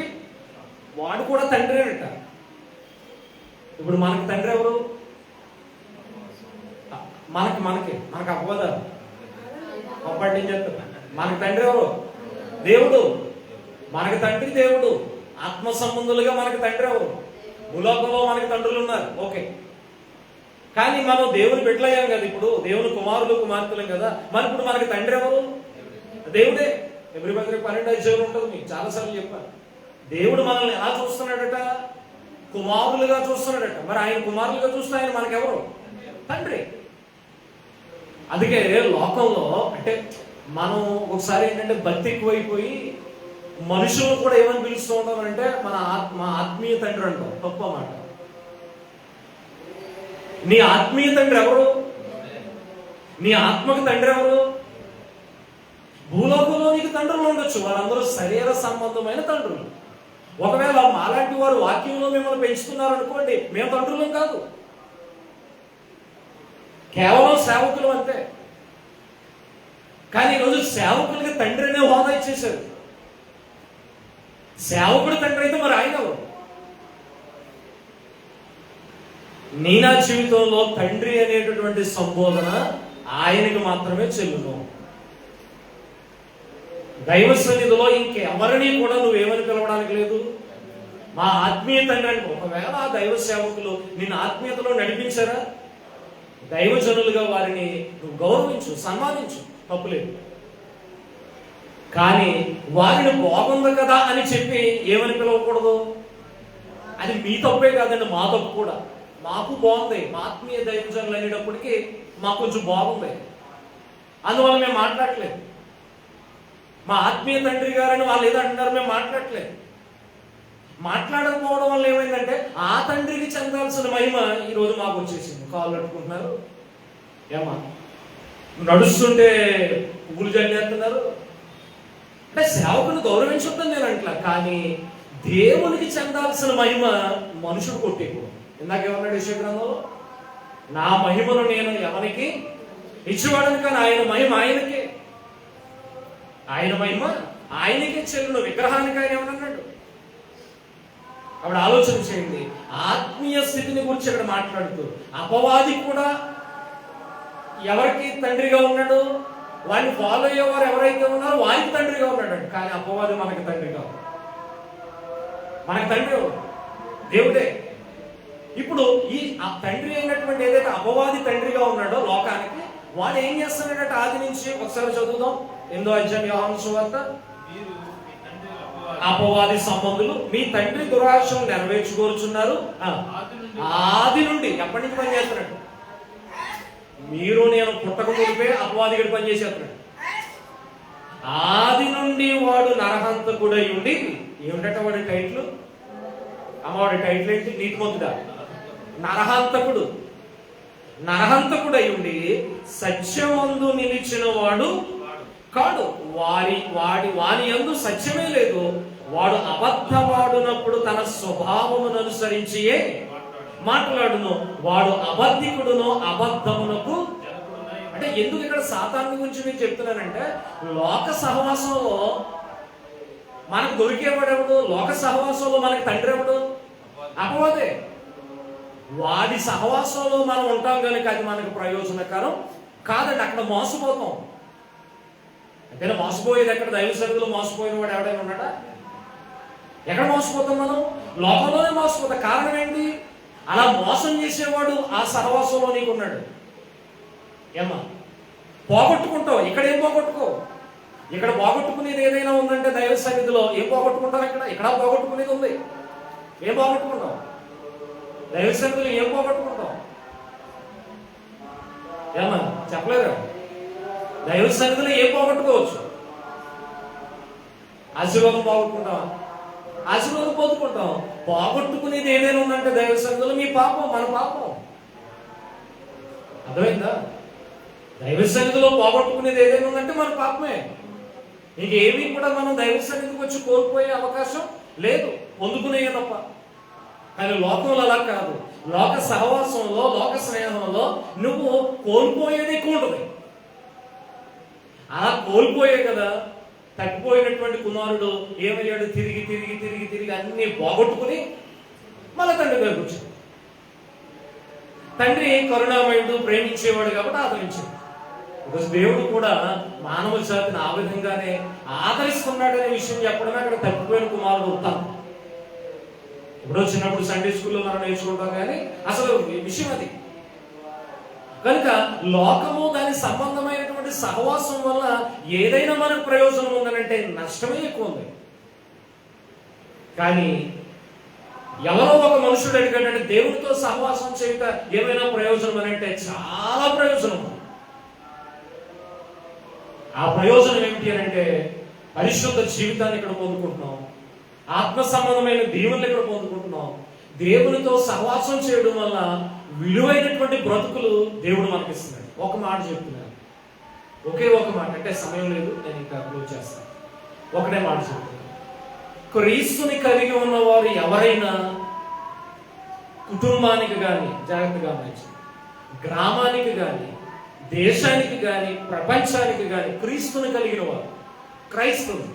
వాడు కూడా తండ్రి అంట. ఇప్పుడు మనకి తండ్రి ఎవరు? మనకి అపవాదాలు పట్టించేస్తారు. మనకి తండ్రి ఎవరు? దేవుడు. మనకి తండ్రి దేవుడు. ఆత్మ సంబంధులుగా మనకి తండ్రి ఎవరు? భూలోకంలో మనకి తండ్రులు ఉన్నారు, ఓకే. కానీ మనం దేవుని బిడ్డలయ్యాం కదా, ఇప్పుడు దేవుని కుమారులు కుమార్తెలం కదా. మరి ఇప్పుడు మనకి తండ్రి ఎవరు? దేవుడే. ఎబ్రిపత్రిక 12 ఉంటుంది, మీకు చాలాసార్లు చెప్పాను. దేవుడు మనల్ని ఎలా చూస్తున్నాడట? కుమారులుగా చూస్తున్నాడట. మరి ఆయన కుమారులుగా చూస్తే ఆయన మనకెవరు? తండ్రి. అందుకే లోకంలో అంటే మనం ఒకసారి ఏంటంటే భక్తి ఎక్కువైపోయి మనుషులు కూడా ఏమని పిలుస్తూ ఉంటామంటే మా ఆత్మీయ తండ్రి అంటాం. తప్ప మాట. నీ ఆత్మీయ తండ్రి ఎవరు? నీ ఆత్మకు తండ్రి ఎవరు? భూలోకంలో నీకు తండ్రులు ఉండొచ్చు, వాళ్ళందరూ శరీర సంబంధమైన తండ్రులు. ఒకవేళ మాలాంటి వారు వాక్యంలో మిమ్మల్ని పెంచుతున్నారు అనుకోండి, మేము తండ్రులం కాదు, కేవలం సేవకులు అంతే. కానీ ఈరోజు సేవకులకి తండ్రి అనే హోదా ఇచ్చేశారు. సేవకుడు తండ్రి అయితే మరి ఆయన ఎవరు? నా జీవితంలో తండ్రి అనేటటువంటి సంబోధన ఆయనకి మాత్రమే చెల్లును. దైవ సన్నిధిలో ఇంకెవరిని కూడా నువ్వేమని పిలవడానికి లేదు. మా ఆత్మీయ తండ్రి అంటే ఒకవేళ ఆ దైవ సేవకులు నిన్ను ఆత్మీయతలో నడిపించారా, దైవజనులుగా వారిని నువ్వు గౌరవించు, సన్మానించు, తప్పులేదు. కానీ వారిని బాగుంది కదా అని చెప్పి ఏమని పిలవకూడదు. అది మీ తప్పే కాదండి, మా తప్పు కూడా. మాకు బాగుంది, మా ఆత్మీయ దైవజనులు అనేటప్పటికీ మాకు కొంచెం బాగుంది, అందువల్ల మేము మాట్లాడలేదు. మా ఆత్మీయ తండ్రి గారని వాళ్ళు ఏదో అంటున్నారు, మేము మాట్లాడలేదు. మాట్లాడకపోవడం వల్ల ఏమైందంటే ఆ తండ్రికి చెందాల్సిన మహిమ ఈరోజు మాకు వచ్చేసింది. కాళ్ళు కట్టుకుంటున్నారు, ఏమా నడుస్తుంటే పువ్వులు జల్లేస్తున్నారు. అంటే సేవకుని గౌరవించొద్దని నేను అంటలా, కానీ దేవునికి చెందాల్సిన మహిమ మనుషుడు కొట్టేకూడదు. ఇందాకేమన్నాడు యెషయా గ్రంథంలో? నా మహిమను నేను ఎవరికి ఇచ్చేవాడని, కానీ ఆయన మహిమ ఆయనకే, ఆయన మహిమ ఆయనకే చెల్లును, విగ్రహానికి ఆయన ఏమన్నాడు? అప్పుడు ఆలోచన చేయండి. ఆత్మీయ స్థితిని గురించి ఇక్కడ మాట్లాడుతూ అపవాది కూడా ఎవరికి తండ్రిగా ఉన్నాడు? వాడిని ఫాలో అయ్యేవారు ఎవరైతే ఉన్నారో వారికి తండ్రిగా ఉన్నాడు. కానీ అపవాది మనకి తండ్రి కాదు. మనకి తండ్రి దేవుడే. ఇప్పుడు ఆ తండ్రి అయినటువంటి ఏదైతే అపవాది తండ్రిగా ఉన్నాడో లోకానికి, వాడు ఏం చేస్తున్నాడంటే ఆది నుంచి ఒకసారి చదువుదాం 8వ అధ్యాయం యోహాను సువార్త. అపవాది సంబంధులు మీ తండ్రి దురాశను నెరవేర్చుకోరుచున్నారు. ఆది నుండి ఎప్పటి నుంచి పనిచేస్తున్నాడు? మీరు నేను పుట్టక మునిపే అపవాది గడి పనిచేసేస్తున్నాడు. ఆది నుండి వాడు నరహంతకుడై ఉండి, ఏమిటంటే వాడి టైటిల్, అమ్మవాడి టైటిల్ ఏంటి? నీతిమంతుడా. నరహంతకుడై ఉండి సత్యమందు నిలిచిన వాడు కాడు. వాని యందు సత్యమే లేదు. వాడు అబద్ధవాడునప్పుడు తన స్వభావమును అనుసరించియే మాట్లాడును. వాడు అబద్ధికుడును, అబద్ధమునకు. అంటే ఎందుకు ఇక్కడ సాతాను గురించి మీకు చెప్తున్నానంటే, లోక సహవాసంలో మనకు దొరికేవాడెవడు? లోక సహవాసంలో మనకి తండ్రి ఎవడు? అపవాదే. వాడి సహవాసంలో మనం ఉంటాం కనుక అది మనకు ప్రయోజనకరం కాదండి. అక్కడ మోసపోతాం. అంటే మోసపోయేది ఎక్కడ? దైవ సన్నిధిలో మోసపోయిన వాడు ఎవడైనా ఉన్నాడా? ఎక్కడ మోసపోతాం మనం? లోకంలోనే మోసపోతాం. కారణం ఏంటి? అలా మోసం చేసేవాడు ఆ సహవాసంలో నీకు ఉన్నాడు. ఏమా పోగొట్టుకుంటావు. ఇక్కడ ఏం పోగొట్టుకో? ఇక్కడ పోగొట్టుకునేది ఏదైనా ఉందంటే దైవ సన్నిధిలో ఏం పోగొట్టుకుంటావు? ఇక్కడ పోగొట్టుకునేది ఉంది. ఏం పోగొట్టుకుంటావు? దైవ సన్నిధిలో ఏం పోగొట్టుకుంటావు? ఏమా చెప్పలేరు. దైవ సన్నిధిలో ఏం పోగొట్టుకోవచ్చు? ఆశీర్వాదం పోగొట్టుకుంటావా? ఆశీర్వాదం పొందుకుంటాం. పోగొట్టుకునేది ఏదైనా ఉందంటే దైవ సన్నిధిలో మీ పాపం, మన పాపం. అర్థమైందా? దైవ సన్నిధిలో పోగొట్టుకునేది ఏదైనా ఉందంటే మన పాపమే. ఇంకేమీ కూడా మనం దైవ సన్నిధికి వచ్చి కోల్పోయే అవకాశం లేదు, పొందుకునే తప్ప. కానీ లోకంలో అలా కాదు. లోక సహవాసంలో, లోక స్నేహంలో నువ్వు కోల్పోయేది ఎక్కువ ఉంటుంది. అలా కోల్పోయే కదా తప్పిపోయినటువంటి కుమారుడు ఏమయ్యాడు? తిరిగి తిరిగి తిరిగి తిరిగి అన్ని పోగొట్టుకుని మళ్ళీ తండ్రి దగ్గరకు వచ్చాడు. తండ్రి కరుణామయుడు, ప్రేమించేవాడు కాబట్టి ఆదరించాడు. ఈరోజు దేవుడు కూడా మానవ జాతిని ఆ విధంగానే ఆదరిస్తున్నాడనే విషయం చెప్పడమే అక్కడ తప్పిపోయిన కుమారుడు ఉంటాం. ఇప్పుడు చిన్నప్పుడు సండే స్కూల్లో మనం నేర్చుకుంటాం, కానీ అసలు విషయం అది. కనుక లోకము దాని సంబంధమైనటువంటి సహవాసం వల్ల ఏదైనా మనకు ప్రయోజనం ఉందనంటే నష్టమే ఎక్కువ ఉంది. కానీ ఎవరో ఒక మనుషుడు అడిగాడంటే దేవునితో సహవాసం చేయట ఏమైనా ప్రయోజనం అని అంటే చాలా ప్రయోజనం. ఆ ప్రయోజనం ఏమిటి అని అంటే పరిశుద్ధ జీవితాన్ని ఇక్కడ పొందుకుంటున్నాం, ఆత్మ సంబంధమైన దీవుల్ని ఇక్కడ పొందుకుంటున్నాం. దేవునితో సహవాసం చేయడం వల్ల విలువైనటువంటి బ్రతుకులు దేవుడు మనకిస్తున్నాడు. ఒక మాట చెప్తున్నాను, ఒకే ఒక మాట, అంటే సమయం లేదు, నేను ఇంకా క్లోజ్ చేస్తాను. ఒకటే మాట చెప్తున్నాను. క్రీస్తుని కలిగి ఉన్నవారు ఎవరైనా కుటుంబానికి కానీ, జాగ్రత్తగా మంచి గ్రామానికి కానీ, దేశానికి కానీ, ప్రపంచానికి కానీ క్రీస్తుని కలిగిన వారు, క్రైస్తవులు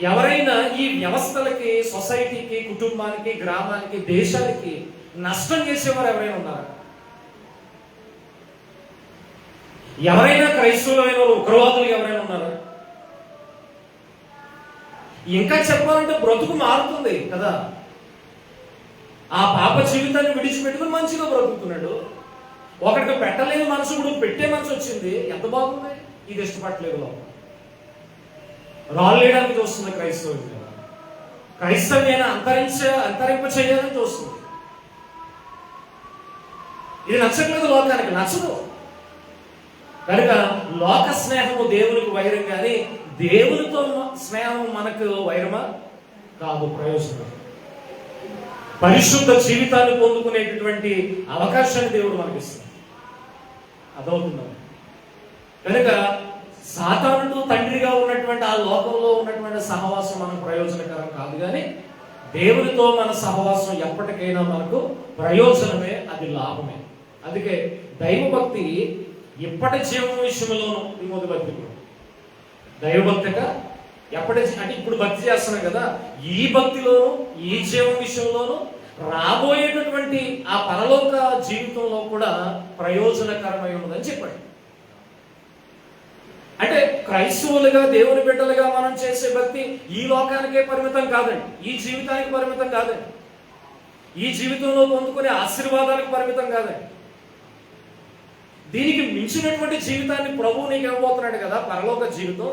ఎవరైనా ఈ వ్యవస్థలకి, సొసైటీకి, కుటుంబానికి, గ్రామానికి, దేశానికి నష్టం చేసేవారు ఎవరైనా ఉన్నారా? ఎవరైనా క్రైస్తవులైన ఉగ్రవాదులు ఎవరైనా ఉన్నారా? ఇంకా చెప్పాలంటే బ్రతుకు మారుతుంది కదా. ఆ పాప జీవితాన్ని విడిచిపెట్టుకుని మంచిగా బ్రతుకుతున్నాడు. ఒకరికి పెట్టలేని మనసు ఇప్పుడు పెట్టే మనసు వచ్చింది. ఎంత బాగుంది. ఇది ఇష్టపడలేదు లోపల రాళ్ళేయడానికి చూస్తుంది క్రైస్తవులు. క్రైస్తవ్యాన్ని అంతరింప చేయాలని చూస్తుంది. ఇది నచ్చట్లేదు లోకానికి, నచ్చదు. కనుక లోక స్నేహము దేవునికి వైరం, కానీ దేవునితో స్నేహం మనకు వైరమా కాదు, ప్రయోజనం. పరిశుద్ధ జీవితాన్ని పొందుకునేటటువంటి అవకాశాన్ని దేవుడు మనకిస్తాడు. అదవుతున్నాం. కనుక సాతానుడు తండ్రిగా ఉన్నటువంటి ఆ లోకంలో ఉన్నటువంటి సహవాసం మనకు ప్రయోజనకరం కాదు, కానీ దేవునితో మన సహవాసం ఎప్పటికైనా మనకు ప్రయోజనమే, అది లాభమే. అందుకే దైవభక్తి ఇప్పటి జీవన విషయంలోనూ తిమోతి పత్రిక దైవభక్తిగా ఎప్పటి అంటే ఇప్పుడు భక్తి చేస్తున్నాం కదా, ఈ భక్తిలోను, ఈ జీవన విషయంలోనూ, రాబోయేటటువంటి ఆ పరలోక జీవితంలో కూడా ప్రయోజనకరమై ఉన్నదని చెప్పాడు. అంటే క్రైస్తవులుగా, దేవుని బిడ్డలుగా మనం చేసే భక్తి ఈ లోకానికే పరిమితం కాదండి, ఈ జీవితానికి పరిమితం కాదండి. ఈ జీవితంలో పొందుకునే ఆశీర్వాదాలకు పరిమితం కాదండి. దీనికి మించినటువంటి జీవితాన్ని ప్రభువు నీకు ఇవ్వబోతున్నాడు కదా, పరలోక జీవితం.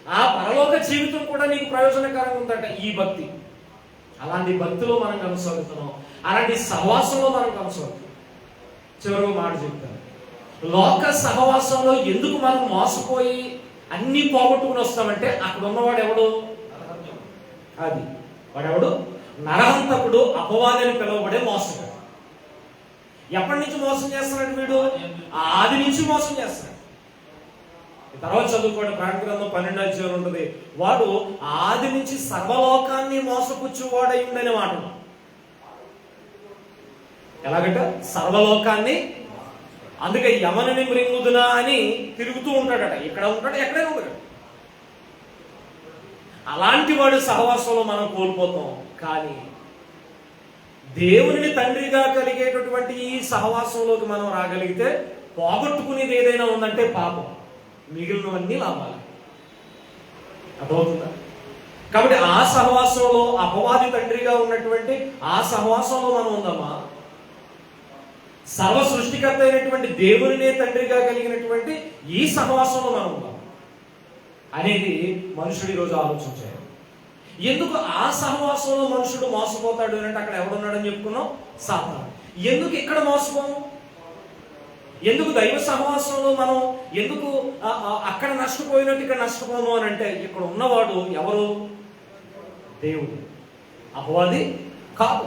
ఆ పరలోక జీవితం కూడా నీకు ప్రయోజనకరంగా ఉందట ఈ భక్తి. అలాంటి భక్తిలో మనం కొనసాగుతున్నాం, అలాంటి సహవాసంలో మనం కొనసాగుతున్నాం. చివరిగా మాట చెప్తాను, లోక సహవాసంలో ఎందుకు మనం మోసపోయి అన్ని పోగొట్టుకుని వస్తామంటే అక్కడ ఉన్నవాడు ఎవడు? అది వాడెవడు? నరహంతకుడు, అపవాదిని పిలువబడే మోసగాడు. ఎప్పటి నుంచి మోసం చేస్తున్నాడు వీడు? ఆది నుంచి మోసం చేస్తున్నాడు. తర్వాత చదువుకోండి, ప్రకటన గ్రంథం 12వ అధ్యాయం ఉంటుంది. వాడు ఆది నుంచి సర్వలోకాన్ని మోసపుచ్చువాడై ఉండని మాట. ఎలాగంట? సర్వలోకాన్ని. అందుకే యమనుని మృంగుదునా అని తిరుగుతూ ఉంటాడట. ఇక్కడ ఉంటాడు, ఎక్కడైనా ఉంటాడు. అలాంటి వాడు సహవాసంలో మనం కోల్పోతాం. కానీ దేవుని తండ్రిగా కలిగేటటువంటి ఈ సహవాసంలోకి మనం రాగలిగితే పోగొట్టుకునేది ఏదైనా ఉందంటే పాపం, మిగిలినవన్నీ లాభాలు. అర్థమవుతుందా? కాబట్టి ఆ సహవాసంలో అపవాది తండ్రిగా ఉన్నటువంటి ఆ సహవాసంలో మనం ఉందామా? సర్వ సృష్టికర్త అయినటువంటి దేవునినే తండ్రిగా కలిగినటువంటి ఈ సహవాసంలో మనం ఉందాం అనేది మనుషుడు ఈరోజు ఆలోచించాడు. ఎందుకు ఆ సహవాసంలో మనుషుడు మోసపోతాడు అంటే అక్కడ ఎవడున్నాడని చెప్పుకున్నాం? సాతాను. ఎందుకు ఇక్కడ మోసపోము? ఎందుకు దైవ సహవాసంలో మనం ఎందుకు అక్కడ నష్టపోయినట్టు ఇక్కడ నష్టపోము అని అంటే ఇక్కడ ఉన్నవాడు ఎవరు? దేవుడు, అపవాది కాదు.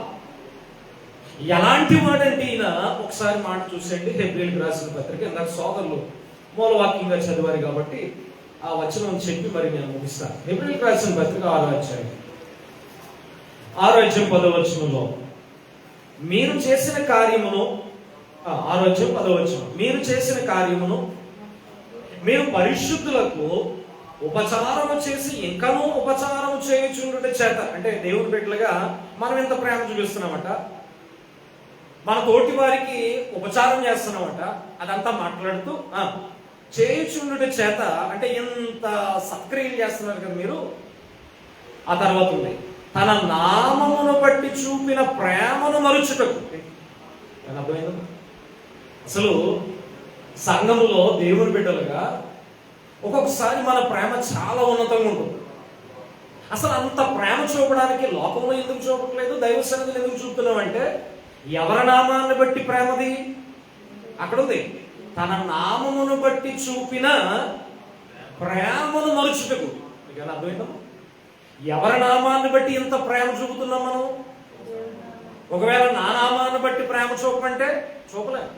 ఎలాంటి వాడంటే ఈయన ఒకసారి మాట చూసేయండి. హెబ్రీయులకు రాసిన పత్రిక, ఇందాక సోదరులు మూలవాక్యంగా చదివారు కాబట్టి ఆ వచనం చెప్పి మరి నేను ముగిస్తాను. హెబ్రీయులకు రాసిన పత్రిక 6వ అధ్యాయం 10వ వచనంలో మీరు చేసిన కార్యమును 6వ అధ్యాయం 10వ వచనం, మీరు చేసిన కార్యమును మీరు పరిశుద్ధులకు ఉపచారము చేసి ఇంకనూ ఉపచారము చేయుచుండుట చేత, అంటే దేవుని బిడ్డలుగా మనం ఎంత ప్రేమ చూపిస్తున్నామట, మన తోటి వారికి ఉపచారం చేస్తున్నామట, అదంతా మాట్లాడుతూ చేయుచుండుట చేత అంటే ఎంత సత్క్రియలు చేస్తున్నారు కదా మీరు. ఆ తర్వాత ఉంది, తన నామమును బట్టి చూపిన ప్రేమను మరుచుటకు. అర్థమైందా? అసలు సంఘములో దేవుని బిడ్డలుగా ఒక్కొక్కసారి మన ప్రేమ చాలా ఉన్నతంగా ఉంటుంది. అసలు అంత ప్రేమ చూపడానికి లోకంలో ఎందుకు చూపట్లేదు, దైవ సన్నిధిలో ఎందుకు చూపుతున్నామంటే ఎవరి నామాన్ని బట్టి ప్రేమది అక్కడ ఉంది. తన నామమును బట్టి చూపిన ప్రేమను మరుచుటకు. మీకు ఎలా అర్థమైందా? ఎవరి నామాన్ని బట్టి ఇంత ప్రేమ చూపుతున్నాం మనం? ఒకవేళ నా నామాన్ని బట్టి ప్రేమ చూపమంటే చూపలేము.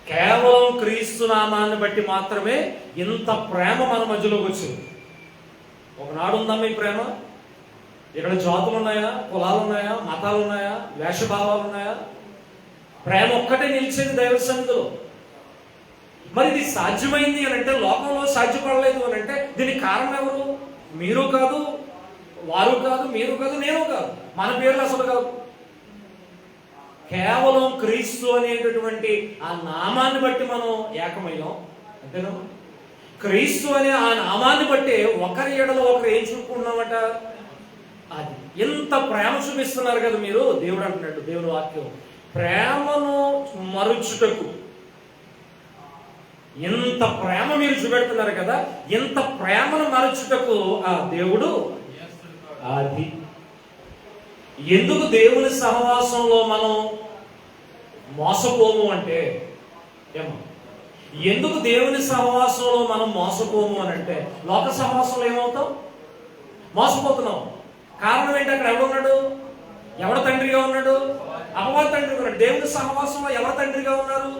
కేవలం క్రీస్తు నామాన్ని బట్టి మాత్రమే ఇంత ప్రేమ మన మధ్యలోకి వచ్చింది. ఒకనాడు ఉందా మీ ప్రేమ? ఇక్కడ జాతులు ఉన్నాయా, కులాలు ఉన్నాయా, మతాలు ఉన్నాయా, వేషభావాలు ఉన్నాయా? ప్రేమ ఒక్కటే నిలిచేది దైవ సన్నిధిలో. మరి ఇది సాధ్యమైంది అని అంటే, లోకంలో సాధ్యపడలేదు అని అంటే దీనికి కారణం ఎవరు? మీరు కాదు, వారు కాదు, మీరు కాదు, నేను కాదు, మన పేర్లు అసలు కాదు. కేవలం క్రీస్తు అనేటటువంటి ఆ నామాన్ని బట్టి మనం ఏకమయ్యాం, అంతేనా? క్రీస్తు అనే ఆ నామాన్ని బట్టి ఒకరి ఎడలో ఒకరు ఏం చూపుకున్నామట, అది ఎంత ప్రేమ చూపిస్తున్నారు కదా మీరు. దేవుడు అంటున్నాడు, దేవుని వాక్యం, ప్రేమను మరుచుటకు. ఎంత ప్రేమ మీరు చూపెడుతున్నారు కదా, ఎంత ప్రేమను మరుచుటకు ఆ దేవుడు. అది ఎందుకు దేవుని సహవాసంలో మనం మోసపోము అంటే ఏమో, ఎందుకు దేవుని సహవాసంలో మనం మోసపోము అని అంటే లోక సహవాసంలో ఏమవుతాం? మోసపోతున్నాం. కారణం ఏంటి? అక్కడ ఎవడున్నాడు? ఎవరు తండ్రిగా ఉన్నాడు? అపవాది తండ్రిగా ఉన్నాడు. దేవుని సహవాసంలో ఎవరు తండ్రిగా ఉన్నారు?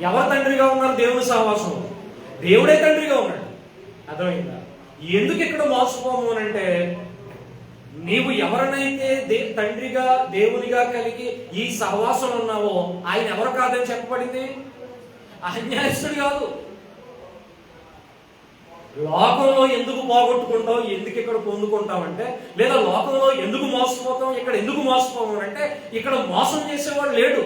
ఎవరు తండ్రిగా ఉన్నారు దేవుని సహవాసంలో? దేవుడే తండ్రిగా ఉన్నాడు. అర్థమైందా? ఎందుకు ఇక్కడ మోసపోము అని అంటే, నీవు ఎవరినైతే తండ్రిగా దేవునిగా కలిగి ఈ సహవాసంలో ఉన్నావో ఆయన ఎవరు కాదని చెప్పబడింది? అన్యాయస్తుడు కాదు. లోకంలో ఎందుకు పోగొట్టుకుంటావు, ఎందుకు ఇక్కడ పొందుకుంటామంటే, లేదా లోకంలో ఎందుకు మోసపోతాం, ఇక్కడ ఎందుకు మోసపోతాం అంటే ఇక్కడ మోసం చేసేవాడు లేడు.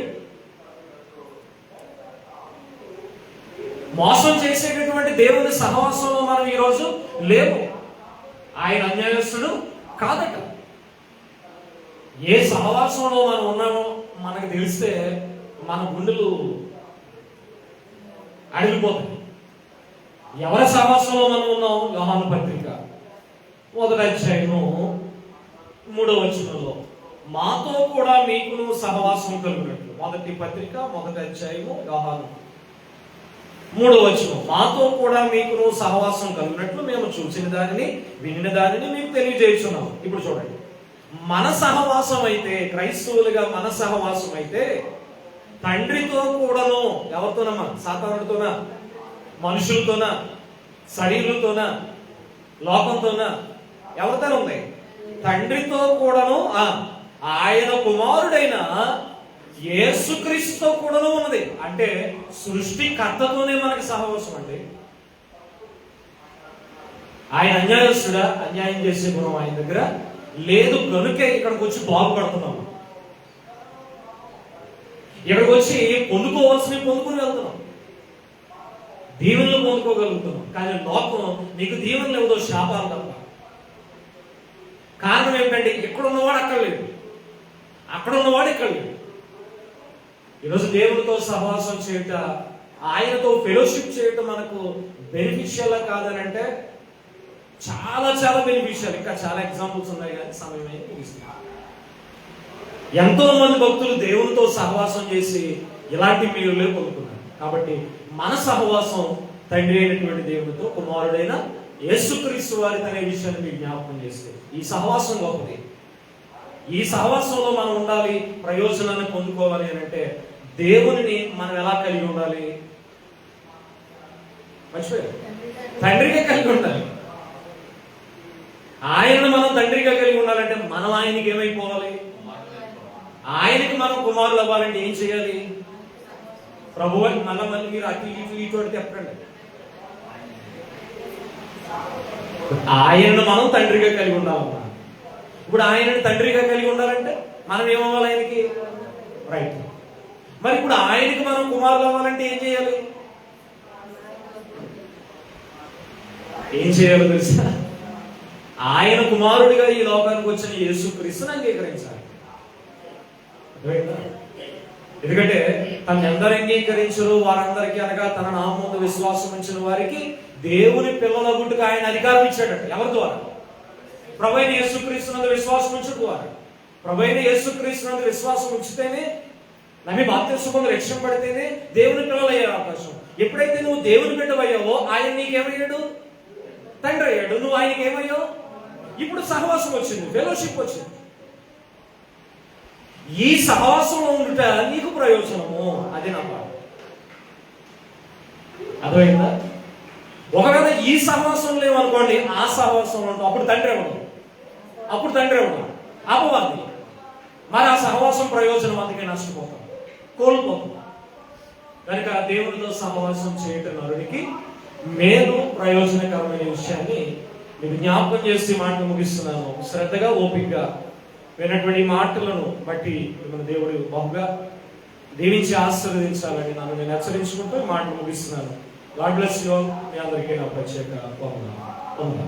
మోసం చేసేటటువంటి దేవుని సహవాసంలో మనం ఈరోజు లేవు. ఆయన అన్యాయస్తుడు కాదట. ఏ సహవాసంలో మనం ఉన్నామో మనకు తెలిస్తే మన గుండెలు అడిగిపోతాయి. ఎవరి సహవాసంలో మనం ఉన్నాం? యోహాను పత్రిక 1వ అధ్యాయము 3వ వచనంలో మాతో కూడా మీకును సహవాసం కలుగునట్లు. మొదటి పత్రిక 1వ అధ్యాయము యోహాను 3వ వచనం మాతో కూడా మీకును సహవాసం కలుగునట్లు మేము చూసిన దానిని వినిన దానిని మీకు తెలియజేస్తున్నాం. ఇప్పుడు చూడండి, మన సహవాసం అయితే, క్రైస్తవులుగా మన సహవాసం అయితే తండ్రితో కూడాను, ఎవరితోనమ్మా? సాతానుడితోనా? మనుషులతోనా? శరీరులతోనా? లోకంతోనా? ఎవరితో ఉంది? తండ్రితో కూడాను, ఆయన కుమారుడైన యేసుక్రీస్తుతో కూడాను ఉన్నది. అంటే సృష్టికర్తతోనే మనకి సహవాసం అండి. ఆయన అన్యాయస్తుడా? అన్యాయం చేసే గుణం ఆయన దగ్గర లేదు కనుకే ఇక్కడికి వచ్చి బాగుపడుతున్నాము. ఇక్కడికి వచ్చి పొందుకోవాల్సినవి పొందుకుని వెళ్తున్నాం, దీవెనలు పొందుకోగలుగుతున్నాం. కానీ లోకం నీకు దీవెనలు ఏదో శాపాలు తప్ప. కారణం ఏమిటంటే ఇక్కడ ఉన్నవాడు అక్కడ లేదు, అక్కడ ఉన్నవాడు ఇక్కడ లేదు. ఈరోజు దేవునితో సహవాసం చేయట, ఆయనతో ఫెలోషిప్ చేయటం మనకు బెనిఫిషియల్ కాదని అంటే చాలా చాలా బెనిఫిషియల్. ఇంకా చాలా ఎగ్జాంపుల్స్ ఉన్నాయి కానీ సమయం అయితే ముగిస్తుంది. ఎంతో మంది భక్తులు దేవునితో సహవాసం చేసి ఇలాంటి మేలులే పొందుతున్నారు. కాబట్టి మన సహవాసం తండ్రి అయినటువంటి దేవునితో, కుమారుడైన యేసుక్రీస్తు వారి అనే విషయాన్ని మీరు జ్ఞాపకం చేస్తే ఈ సహవాసం గొప్పది. ఈ సహవాసంలో మనం ఉండాలి, ప్రయోజనాన్ని పొందుకోవాలి అని అంటే దేవునిని మనం ఎలా కలిగి ఉండాలి? మర్చిపోయారు, తండ్రిగా కలిగి ఉండాలి. ఆయనను మనం తండ్రిగా కలిగి ఉండాలంటే మనం ఆయనకి ఏమైపోవాలి? ఆయనకి మనం కుమారులు అవ్వాలంటే ఏం చేయాలి? ప్రభు అని మళ్ళీ మీరు అటు ఇటు చెప్పండి. ఆయనను మనం తండ్రిగా కలిగి ఉండాలన్నా, ఇప్పుడు ఆయనను తండ్రిగా కలిగి ఉండాలంటే మనం ఏమవ్వాలి? ఆయనకి రైట్. మరి ఇప్పుడు ఆయనకి మనం కుమారులు అవ్వాలంటే ఏం చేయాలి? ఏం చేయాలో తెలుసా? ఆయన కుమారుడిగా ఈ లోకానికి వచ్చిన యేసుక్రీస్తుని అంగీకరించాలి. ఎందుకంటే తను ఎందరు అంగీకరించరు వారందరికీ, అనగా తన నామమున విశ్వాసం ఉంచిన వారికి దేవుని పిల్లల గుట్టుకు ఆయన అధికారం ఇచ్చాడట. ఎవరి ద్వారా? ప్రభువైన యేసుక్రీస్తునందు విశ్వాసం ఉంచడం ద్వారా. ప్రభువైన యేసుక్రీస్తునందు విశ్వాసం ఉంచితేనే, నమ్మి బాప్తిస్మం పొంది రక్షింపబడితేనే దేవుని పిల్లలు అయ్యే అవకాశం. ఎప్పుడైతే నువ్వు దేవుని బిడ్డవయ్యావో ఆయన నీకేమయ్యాడు? తండ్రి అయ్యాడు. నువ్వు ఆయనకి ఏమయ్యావు? ఇప్పుడు సహవాసం వచ్చింది, ఫెలోషిప్ వచ్చింది. ఈ సహవాసంలో ఉండుట నీకు ప్రయోజనము. అది నా బాధ. అర్థమైందా? ఒకవేళ ఈ సహవాసం లేవనుకోండి, ఆ సహవాసంలో ఉంటాం, అప్పుడు తండ్రి ఉండదు, అప్పుడు తండ్రి ఉండదు, అపవాది. మరి ఆ సహవాసం ప్రయోజనం అందుకే నష్టపోతాం, కోల్పోతాం. కనుక దేవుడితో సహవాసం చేయటం నరుడికి మేలు, ప్రయోజనకరమైన విషయాన్ని మీకు జ్ఞాపకం చేసి మాటలు ముగిస్తున్నాను. శ్రద్ధగా, ఓపికగా విన్నటువంటి మాటలను బట్టి మన దేవుడు బహుగా దీవించి ఆశీర్వదించాలని నేను హెచ్చరించుకుంటూ మాటలు ముగిస్తున్నాను. God bless you all. మీ అందరికీ నా ప్రత్యేక వందనాలు.